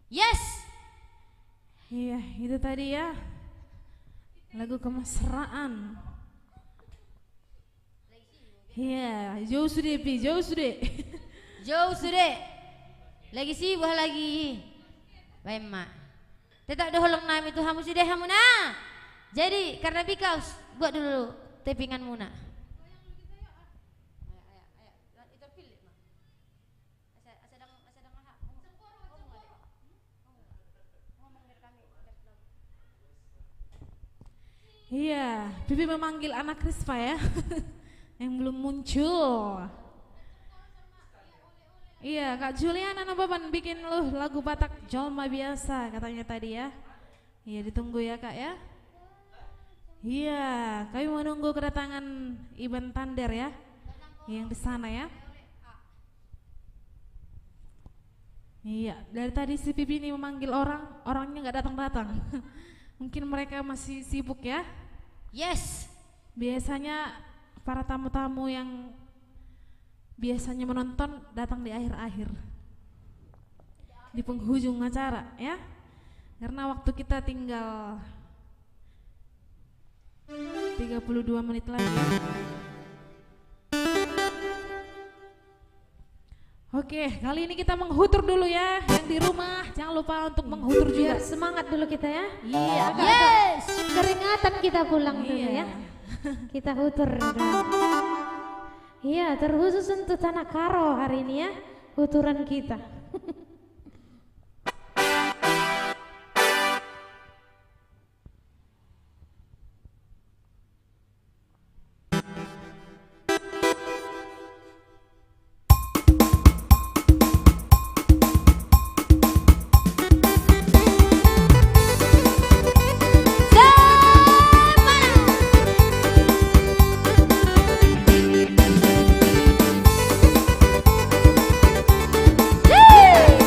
Yes. Iya, itu tadi ya. Lagu kemesraan. Iya, jauh sudah Pi, jauh sudah. Jauh sudah. Lagi sibuk lagi. Baik mak. Tetap doholong nam itu hamu sudah hamu na. Jadi karena bikaus buat dulu tepingan muna. Iya, Bibi memanggil anak Rispa ya. Yang belum muncul. Iya, Kak Juliana Nababan bikin lu lagu Batak Jolma biasa katanya tadi ya. Iya, ditunggu ya Kak ya. Iya, kami menunggu kedatangan Iban Tander ya. Yang di sana ya. Iya, dari tadi si Bibi ini memanggil orang, orangnya nggak datang-datang. Mungkin mereka masih sibuk ya. Yes. Biasanya para tamu-tamu yang biasanya menonton datang di akhir-akhir, di penghujung acara ya. Karena waktu kita tinggal 32 menit lagi. Oke, kali ini kita menghutur dulu ya. Yang di rumah jangan lupa untuk menghutur juga. Biar semangat dulu kita ya. Iya, Yes. Keringatan kita pulang dulu Iya. ya. Kita hutur dulu. Iya, terkhusus untuk Tanah Karo hari ini ya, huturan kita. Yeay.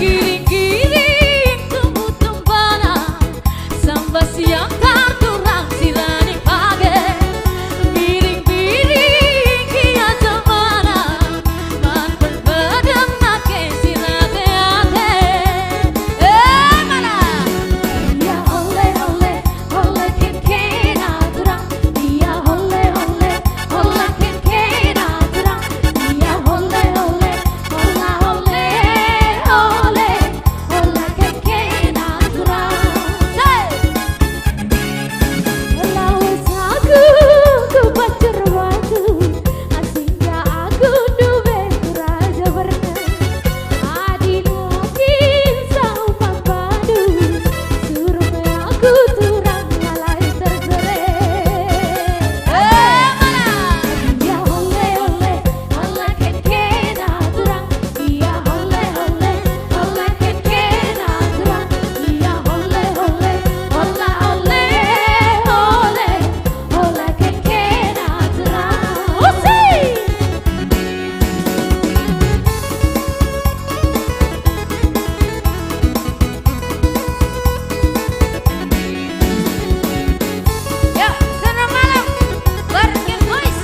Giring-giring tumbuh tumpana sampai siang karturang silani pagi. Giring-giring kia temana man berbedem nake silate ate. Mana? Ya ole ole ole ken kena turang. Ya ole ole ole ken kena turang. Ya ole ole ola ole ole ole ken kena turang. Lawas aku ku pacar waktu asingnya aku dube raja warna adi mungkin saupan padu suruh aku turang malai terseret. Mana? Ya ole ole ole ken kena turang. Ya ole ole ole ken kena turang. Ya ole ole ola ole ole ole ken kena turang. Usai. Yuk, senang malam bareng Game Boys.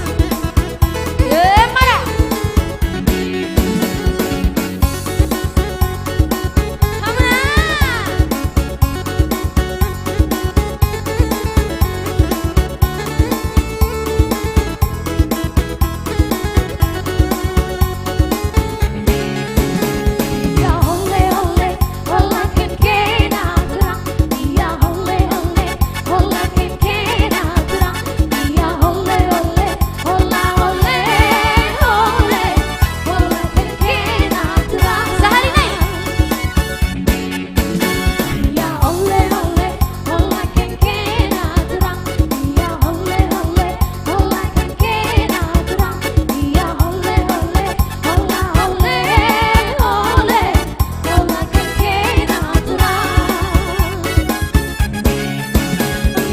Mana? Hamna. Ya ole ole ole ken kena turang. Ya ole ole ole ken kena turang. Ya ole ole ola ole ole ole ken kena turang. Sehari naik. Ya ole ole ole ken kena turang. Ya ole ole ole ken kena turang. Ya ole ole ola ole ole ole ken kena turang.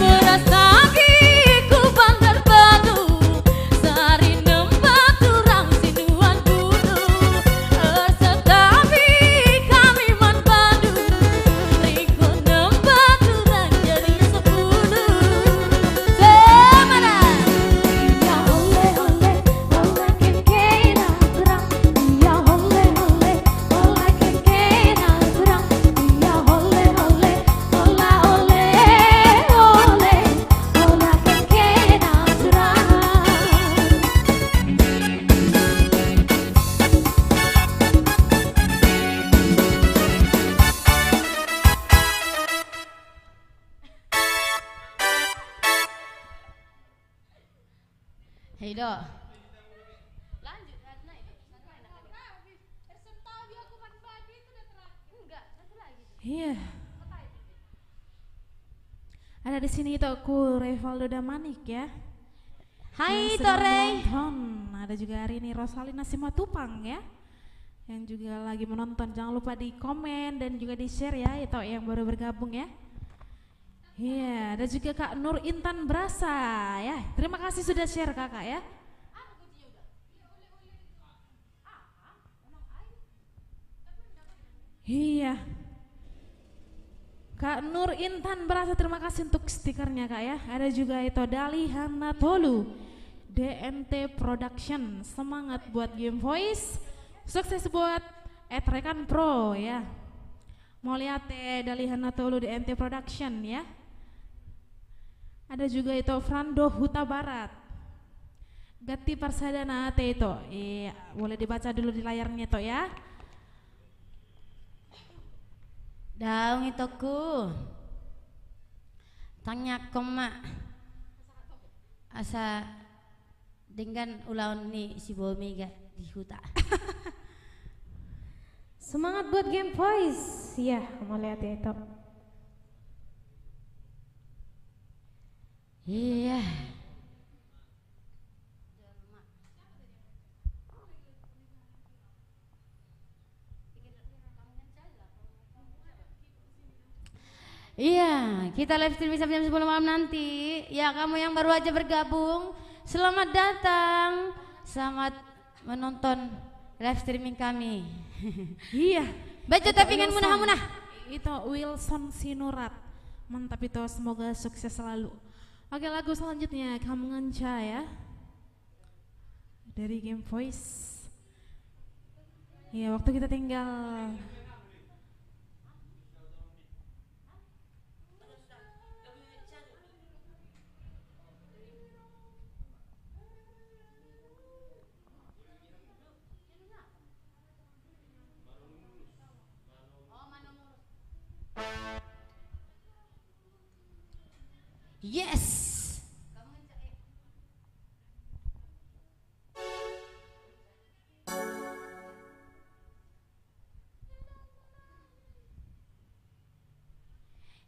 Merasa ku bandar batu sari nempat turang sinuan kudu setapi kami man padu riko nempat turang jadi 10 semana. Ya ole ole ole ken kena turang. Ya ole ole ole ken kena turang. Ya ole ole ola ole ole ola ken kena turang. Hei do. Lanjut naik. Enggak, satu lagi. Iya. Ada di sini itu aku Revaldo Damanik ya. Hai Yang sedang Tore. menonton. Ada juga hari ini Rosalina Simatupang ya. Yang juga lagi menonton. Jangan lupa di komen dan juga di share ya itu yang baru bergabung ya. Iya, ada juga Kak Nur Intan Brasa ya. Terima kasih sudah share Kakak ya. Iya. Kak Nur Intan Brasa, terima kasih untuk stikernya Kak ya. Ada juga itu Dali Hanatolu, DNT Production. Semangat buat Game Voice, sukses buat Rekan Pro ya. Mau lihat Dali Hanatolu DNT Production ya. Ada juga itu Frando Huta Barat, Gati Parsadana itu. Iya, boleh dibaca dulu di layarnya itu ya. Daung itu ku tanya koma asa dengan ulang ni si Bomi gak di huta. Semangat buat Game Voice. Ya, mau lihat ya itu. Iya. Iya, kita live stream sampai jam 10 malam nanti. Ya, kamu yang baru aja bergabung, selamat datang. Selamat menonton live streaming kami. Iya, Baca tapi kan munah-munah. Itu Wilson Sinurat. Mantap itu, semoga sukses selalu. Oke, lagu selanjutnya Kamu Ngenca ya. Dari Game Voice. Ya, waktu kita tinggal Yes.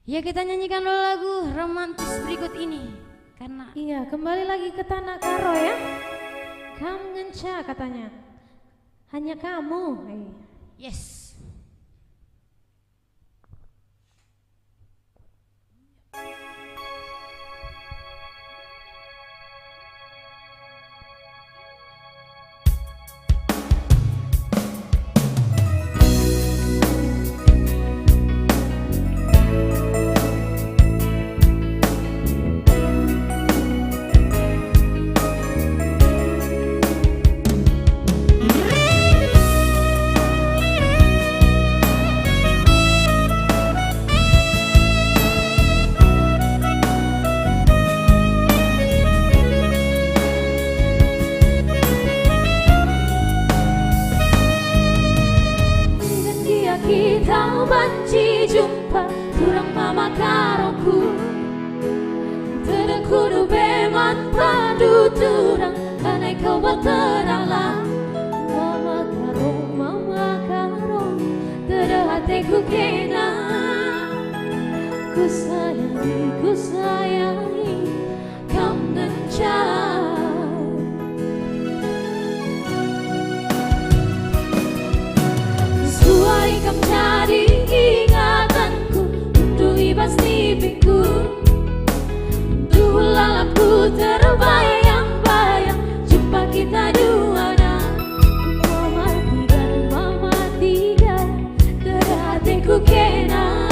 Ya, kita nyanyikan dulu lagu romantis berikut ini. Karena Iya, kembali lagi ke Tanah Karo ya. Kamu ngenca katanya. Hanya kamu. yes. Kita banci jumpa turang mama karoku Tidak kudu beman padu turang Karena kau bertenalah Mama karo Tidak hatiku kena Ku sayangi Kau ngencar Suai kam jadi ingatanku Untuk ibas mimpiku Untuk lalapku terbayang-bayang Jumpa kita dua Mama tiga Dari hatiku kena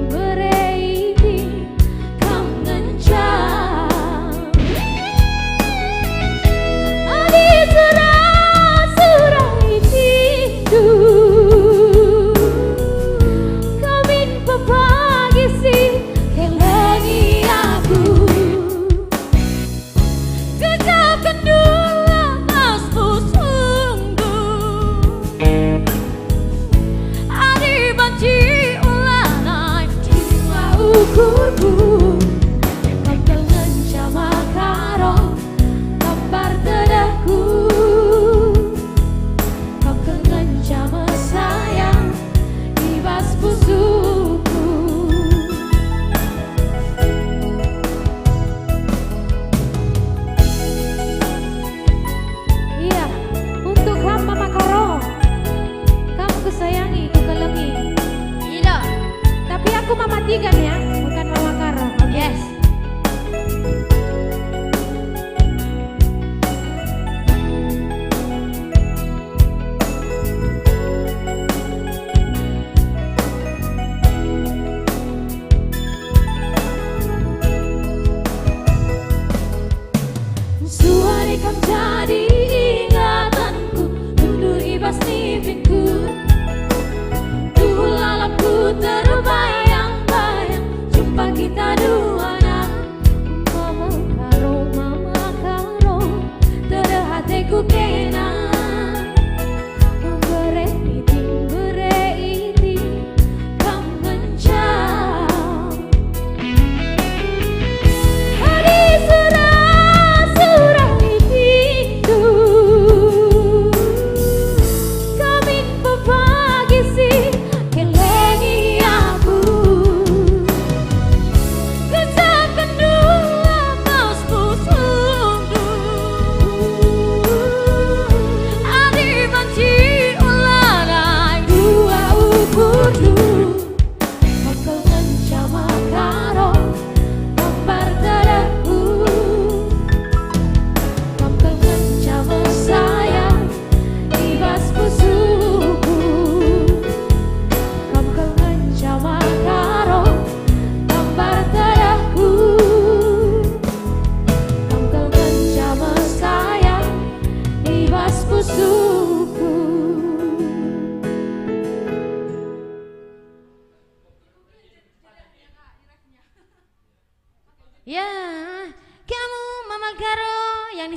Bereiting Kam ngencang Adi surai itu Kamin pepagi sih kelangi aku Kecapkan dulu mas pusungku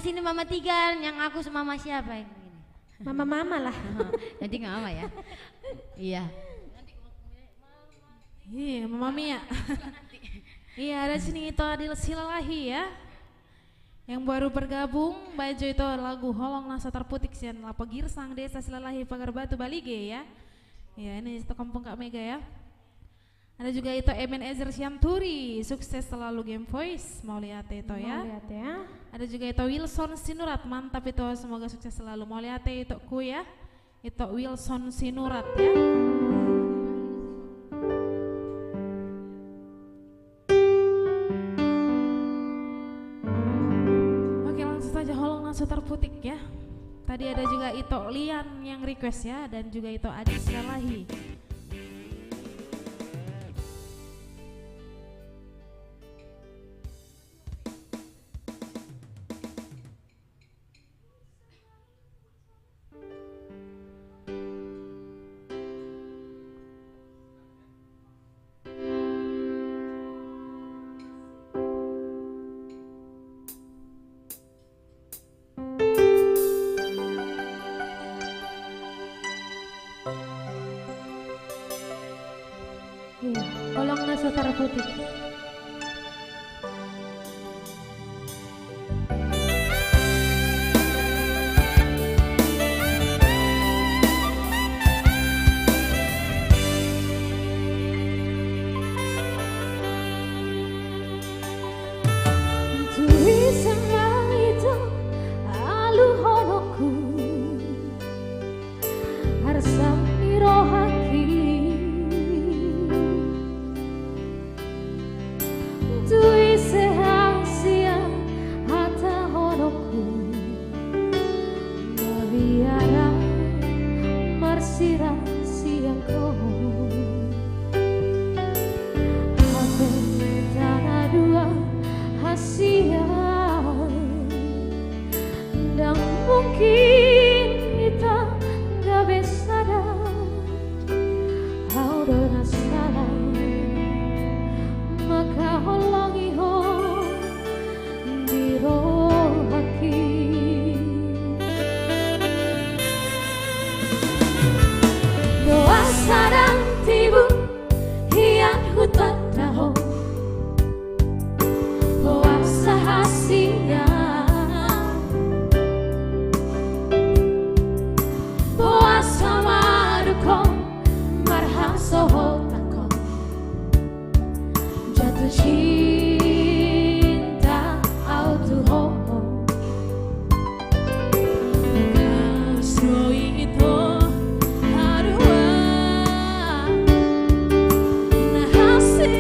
sini mama 3, yang aku mama siapa ini? Mama-mama lah. Nanti nggak mama ya. Iya. Iya, Mama Mia. Iya, ada sini itu Adil Silalahi ya. Yang baru bergabung, baju itu lagu Holong Nasa Terputik sian Lapa Girsang Desa Silalahi Pagar Batu Balige ya. Ya, ini itu kampung Kak Mega ya. Ada juga itu Emen Ezer Syamturi, sukses selalu Game Voice, mau lihat itu ya. Mau lihat ya. Ada juga itu Wilson Sinurat, mantap itu, semoga sukses selalu. Mau lihat itu ku ya. Itu Wilson Sinurat ya. Oke, langsung saja Holong Nasa Terputik ya. Tadi ada juga itu Lian yang request ya, dan juga itu Adi Silalahi. Iya, Holong Nasa Terputik. Tulisannya itu alu holokku harsam irohaki tuise hasia hata holokku mabiara marsira siangko hati tanah dua hasia dan mungkin kita gak bisa how do salah maka holangi ho di rohaki doa sadang tibu hian hutan tahu hasilnya boas sama dukong marham soho takon jatuh cinta auto hoho kasih itu harua nah hasil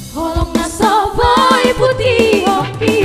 Holong nasa boy putih hoki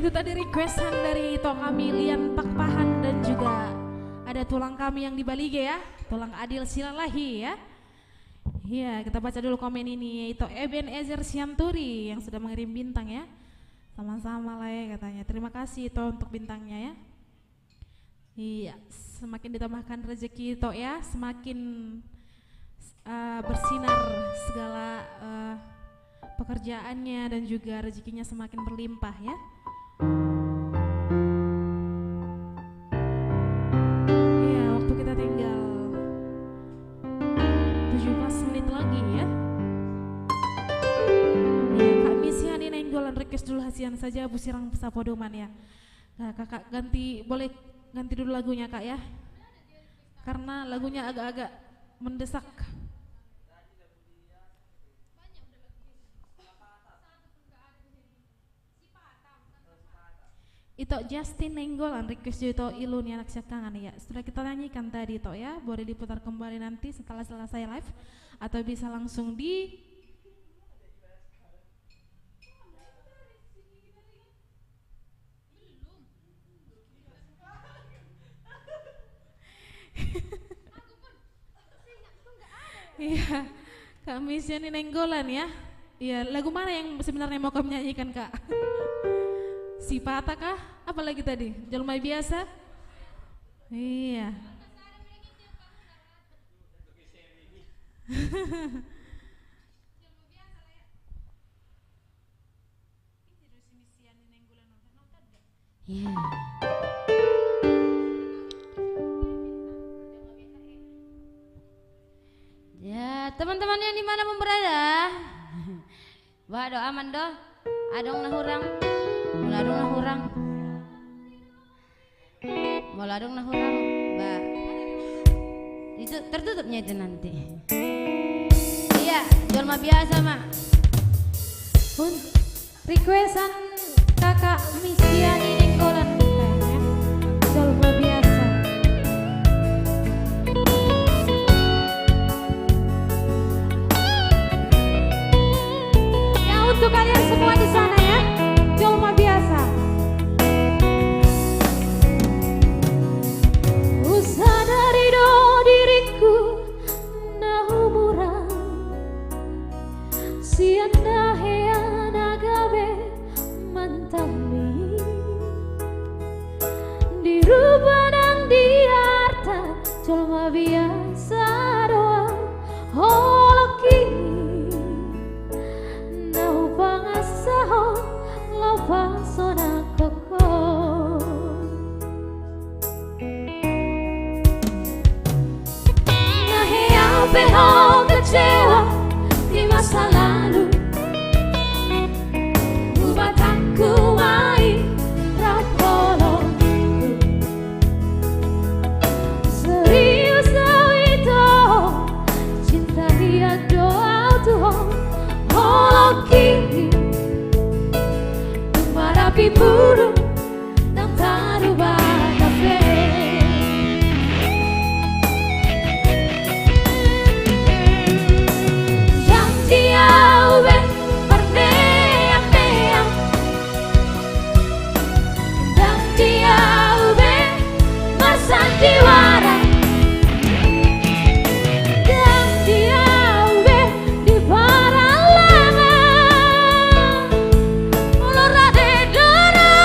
Itu tadi requestan dari Tok kami Lian Pakpahan dan juga ada tulang kami yang di Balige ya, tulang Adil Silalahi ya. Iya, kita baca dulu komen ini, yaitu Ebenezer Sianturi yang sudah mengirim bintang ya. Sama-sama lah ya katanya. Terima kasih Ito untuk bintangnya ya. Iya, semakin ditambahkan rezeki Ito ya, semakin bersinar segala pekerjaannya dan juga rezekinya semakin berlimpah ya. Iya, waktu kita tinggal 17 menit lagi ya. Iya, Kak Misiani Nenggolan request dulu hasian saja Bu Sirang Sapodoman ya. Nah, Kakak boleh ganti dulu lagunya Kak ya. Karena lagunya agak-agak mendesak. Itu Justin Nenggolan request itu Ilun anak kangen ya. Sudah kita nyanyikan tadi Tok ya. Boleh diputar kembali nanti setelah selesai live atau bisa langsung di Iya, Kak Misiani Nenggolan ya. Iya, lagu mana yang sebenarnya mau kamu nyanyikan Kak? Si Patah kah? Apa lagi tadi? Jelma biasa? Iya. Ya. Ya, teman-teman yang dimana pun berada, wah do aman do, adong nahurang, muladong nahurang, muladong nahurang, mbak. Itu tertutupnya itu nanti. Iya, Jolma biasa mak. Requestan kakak Misiani Nenggolan kayaknya Jolma biasa. Ya untuk kalian semua di sana ya, Jolma biasa. Usadari do diriku naumura sianda hea nagabe mantami dirubah dan diarta Jolma biasa doa holoki nau pangasaho lapasona koko nahea peho kecewa di masa lalu ubataku mai rapoloku serius kau itu cinta dia doa Tuhan holoki marapi burung dan taruba kafe yang dia ube perneang-neang dan dia ube bersandiwara dan dia ube di paralangan ulur rade dara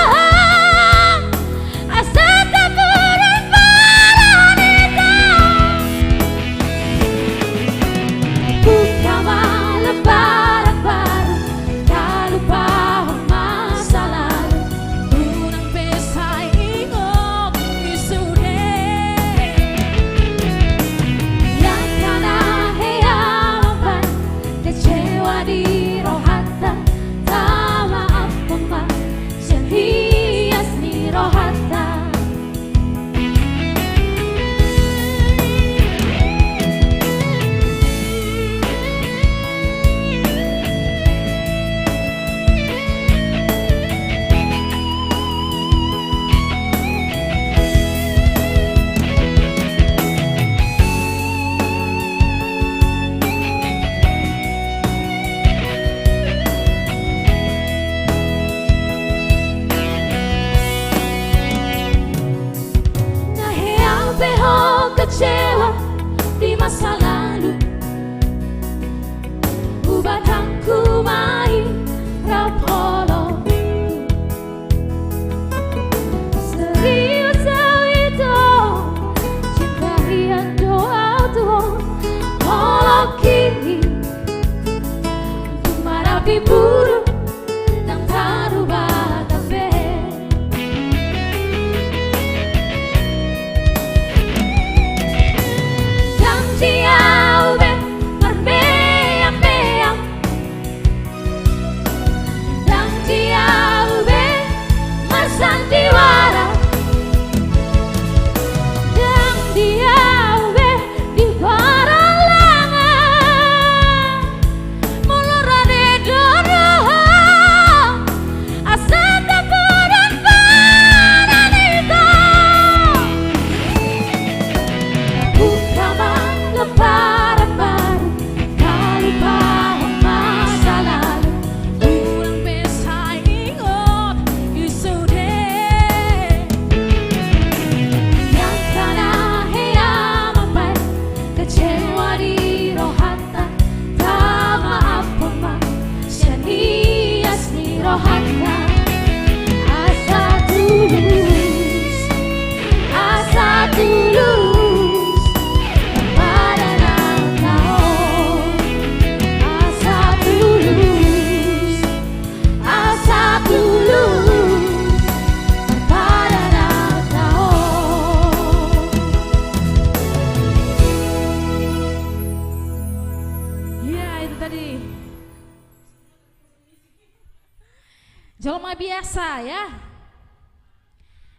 Nama biasa ya.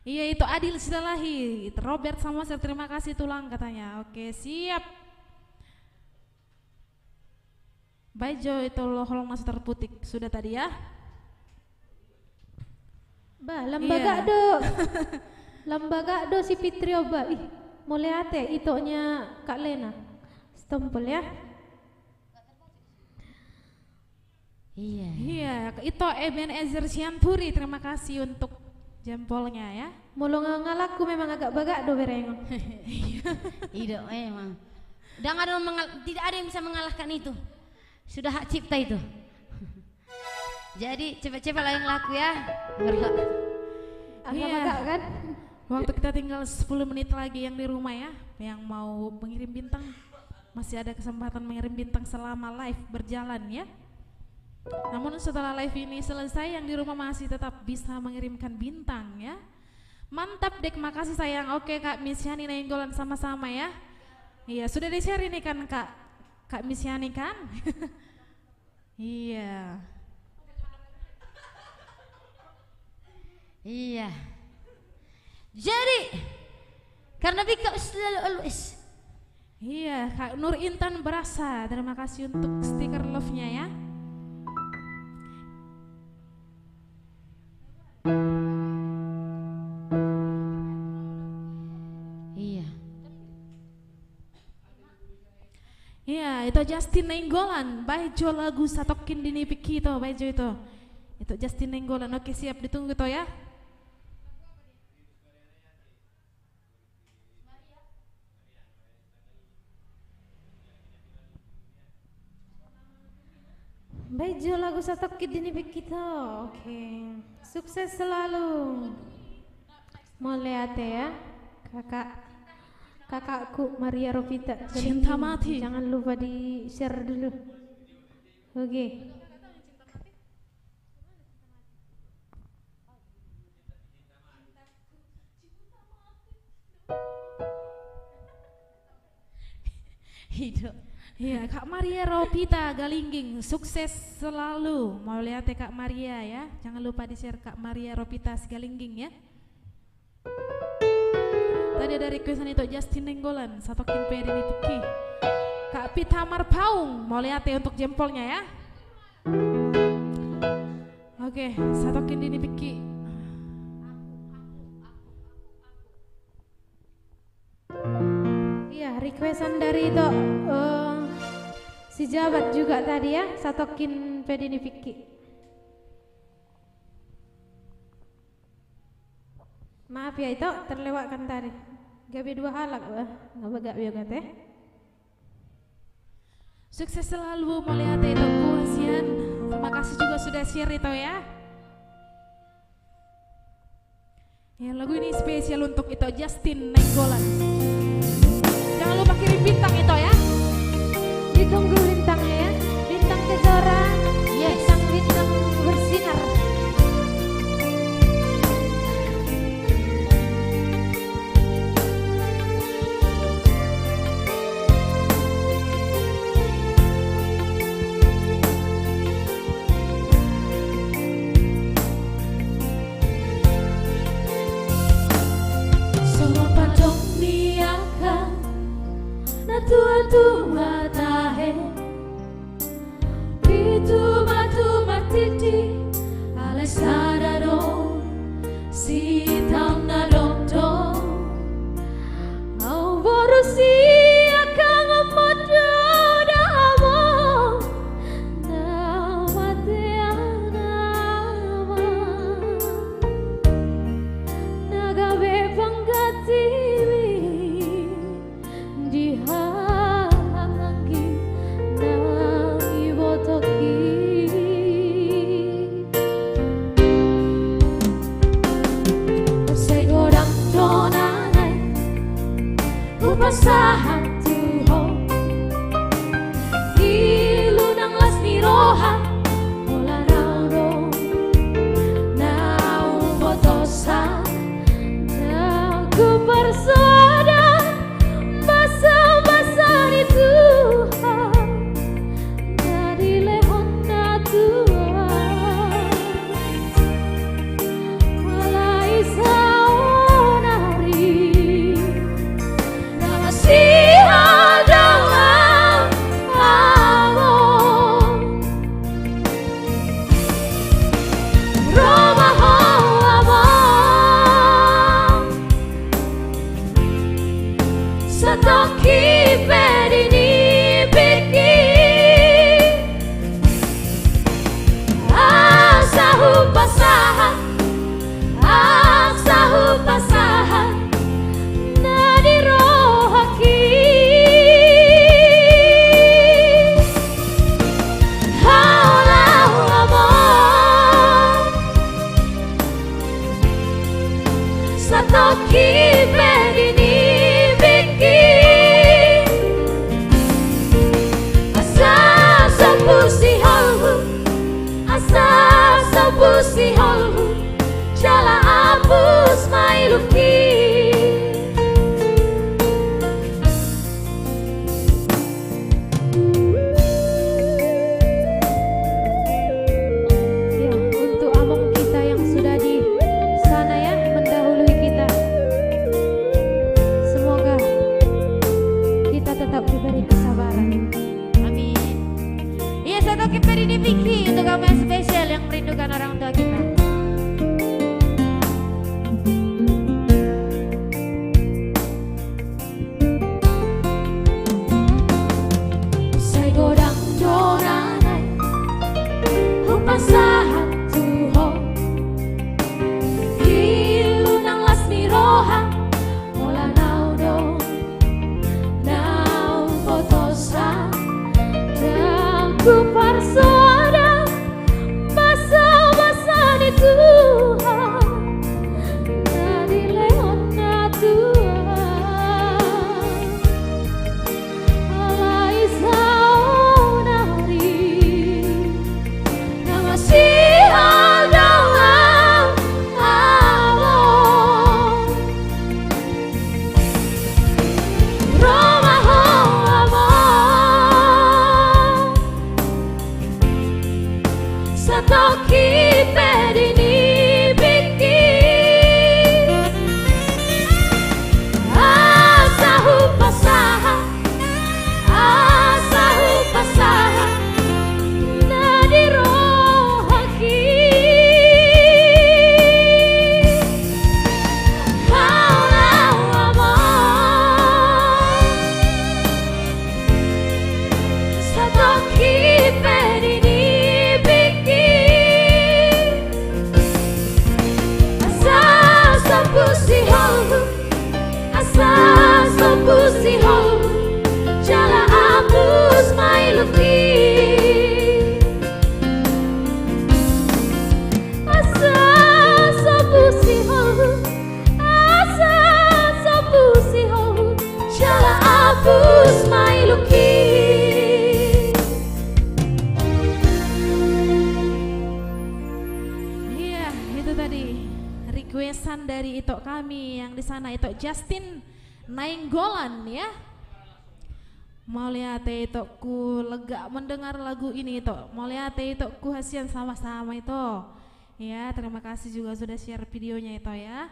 Iya itu Adil Sidalahi, Robert Samosir terima kasih tulang katanya. Oke siap. Baijo itu Holong Master Putik sudah tadi ya. Ba, lambaga do. Lambaga do si Fitri Oba. Ih, mulai ate itonya Kak Lena. Stempel ya. Iya. Iya, itu Ebenezer Sianturi terima kasih untuk jempolnya ya. Mulu ngalaku memang agak bagak do bereng. Tidak memang. Udah nggak ada tidak ada yang bisa mengalahkan itu. Sudah hak cipta itu. Jadi cepat-cepat lah yang laku ya. Agak Iya. bagak kan? Waktu kita tinggal 10 menit lagi yang di rumah ya, yang mau mengirim bintang masih ada kesempatan mengirim bintang selama live berjalan ya. Namun setelah live ini selesai yang di rumah masih tetap bisa mengirimkan bintang ya. Mantap dek, makasih sayang. Oke Kak Misyani Nainggolan sama-sama ya. Iya sudah di-share ini kan Kak Misyani kan. Iya. Iya. Jadi karena Bika selalu always. Iya Kak Nur Intan Berasa terima kasih untuk stiker love-nya ya. Iya. Iya itu Justin Nainggolan Baijo lagu Satokin Dini Piki itu Baijo itu Justin Nainggolan. Oke siap ditunggu toh ya. Baijo lagu Satoki Dini Bekito. Oke. Sukses selalu. Mulai ate ya. Kakakku Maria Rovita. Cinta mati. Jangan lupa di share dulu. Oke. Hidup. Iya Kak Maria Ropita Galingging sukses selalu. Mau lihat ya Kak Maria ya. Jangan lupa di share Kak Maria Ropita Galingging ya. Tadi ada requestan itu Justin Nainggolan Satokin Dini Piki. Kak Pitamar Paung mau lihat ya untuk jempolnya ya. Oke Satokin Dini Piki. Iya, requestan dari itu si Jabat juga tadi ya, Satokin Pedini Vicky. Maaf ya itu terlewatkan tadi. Gabe dua halak nggak bagak juga teh. Sukses selalu mau lihat itu Puasian. Terima kasih juga sudah share itu ya. Ya lagu ini spesial untuk itu Justin Nainggolan. Jangan lupa kirim bintang itu ya. Ditunggu bintangnya ya. Bintang Kejora. Yes. Bintang bersinar. Semua padong niakan na tua matahe itu matu matiti ala sadaro si tam na doktor au borusi akan amodo damo na mateana nagabe panggatiwi di hang requestan dari Itok kami yang di sana, Itok Justin Nainggolan ya. Mau lihat Itokku lega mendengar lagu ini Itok. Mau lihat Itokku hasian sama-sama itu. Ya, terima kasih juga sudah share videonya itu ya.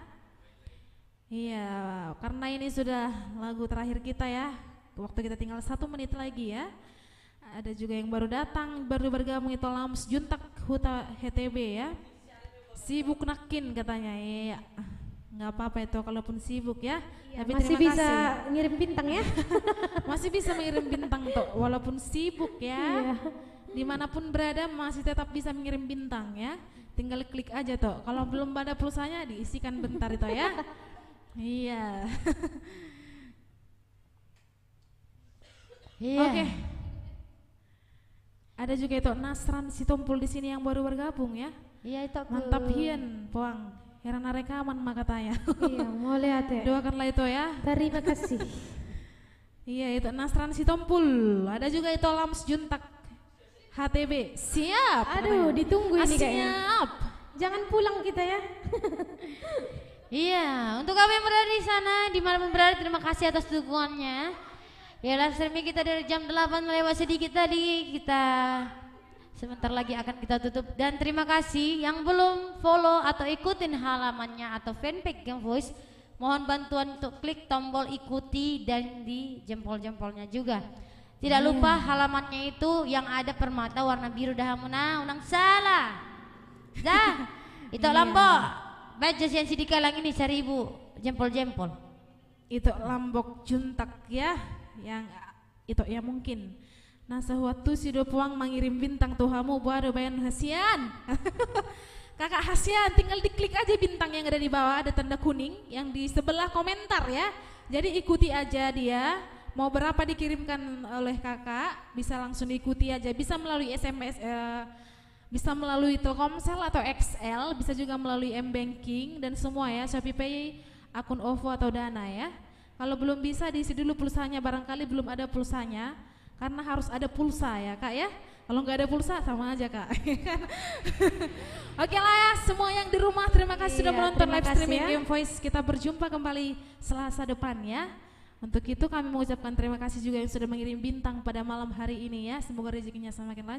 Iya, karena ini sudah lagu terakhir kita ya. Waktu kita tinggal 1 menit lagi ya. Ada juga yang baru datang, baru bergabung itu Lams Juntak Huta HTB ya. Sibuk nakin katanya, iya. Nggak apa-apa itu kalaupun sibuk ya. Ya, tapi masih terima bisa kasih. ngirim bintang ya. Masih bisa mengirim bintang tuh, walaupun sibuk ya. Iya. Dimanapun berada masih tetap bisa mengirim bintang ya. Tinggal klik aja tuh. Kalau belum ada pulsanya diisikan bentar itu ya. Iya. Iya. Oke. Ada juga itu Nasran Sitompul di sini yang baru bergabung ya. Iya itu Mantap hian, Poang. Herana rekaman maka katanya. Iya, mau lihat ya. Doakanlah itu ya. Terima kasih. Iya itu Nasran Sitompul. Ada juga itu Lams Juntak HTB. Siap. Aduh, ditunggu ini kayaknya. Siap. Jangan pulang kita ya. Iya, untuk kami yang berada di sana, dimanapun berada, terima kasih atas dukungannya. Ya, live streaming kita dari jam 8 lewat sedikit tadi, kita sebentar lagi akan kita tutup. Dan terima kasih yang belum follow atau ikutin halamannya atau fanpage Game Voice, mohon bantuan untuk klik tombol ikuti dan di jempol-jempolnya juga. Tidak lupa halamannya itu yang ada permata warna biru dahamuna, unang salah. Dah, itu Lombok. Baca yang sidika lang ini 1000 jempol-jempol. Itu Lambok Juntak ya, yang itu ya mungkin. Nah sewaktu si Dopuang mengirim bintang tuhamu baru bayan hasian. Kakak hasian tinggal diklik aja bintang yang ada di bawah, ada tanda kuning yang di sebelah komentar ya. Jadi ikuti aja dia. Mau berapa dikirimkan oleh kakak bisa langsung diikuti aja. Bisa melalui SMS, bisa melalui Telkomsel atau XL, bisa juga melalui M-Banking dan semua ya, ShopeePay, akun OVO atau Dana ya. Kalau belum bisa diisi dulu pulsanya, barangkali belum ada pulsanya, karena harus ada pulsa ya kak ya. Kalau nggak ada pulsa sama aja kak. Oke lah ya, semua yang di rumah terima kasih sudah menonton live streaming Game Voice. Kita berjumpa kembali Selasa depan ya. Untuk itu kami mengucapkan terima kasih juga yang sudah mengirim bintang pada malam hari ini ya. Semoga rezekinya semakin lancar.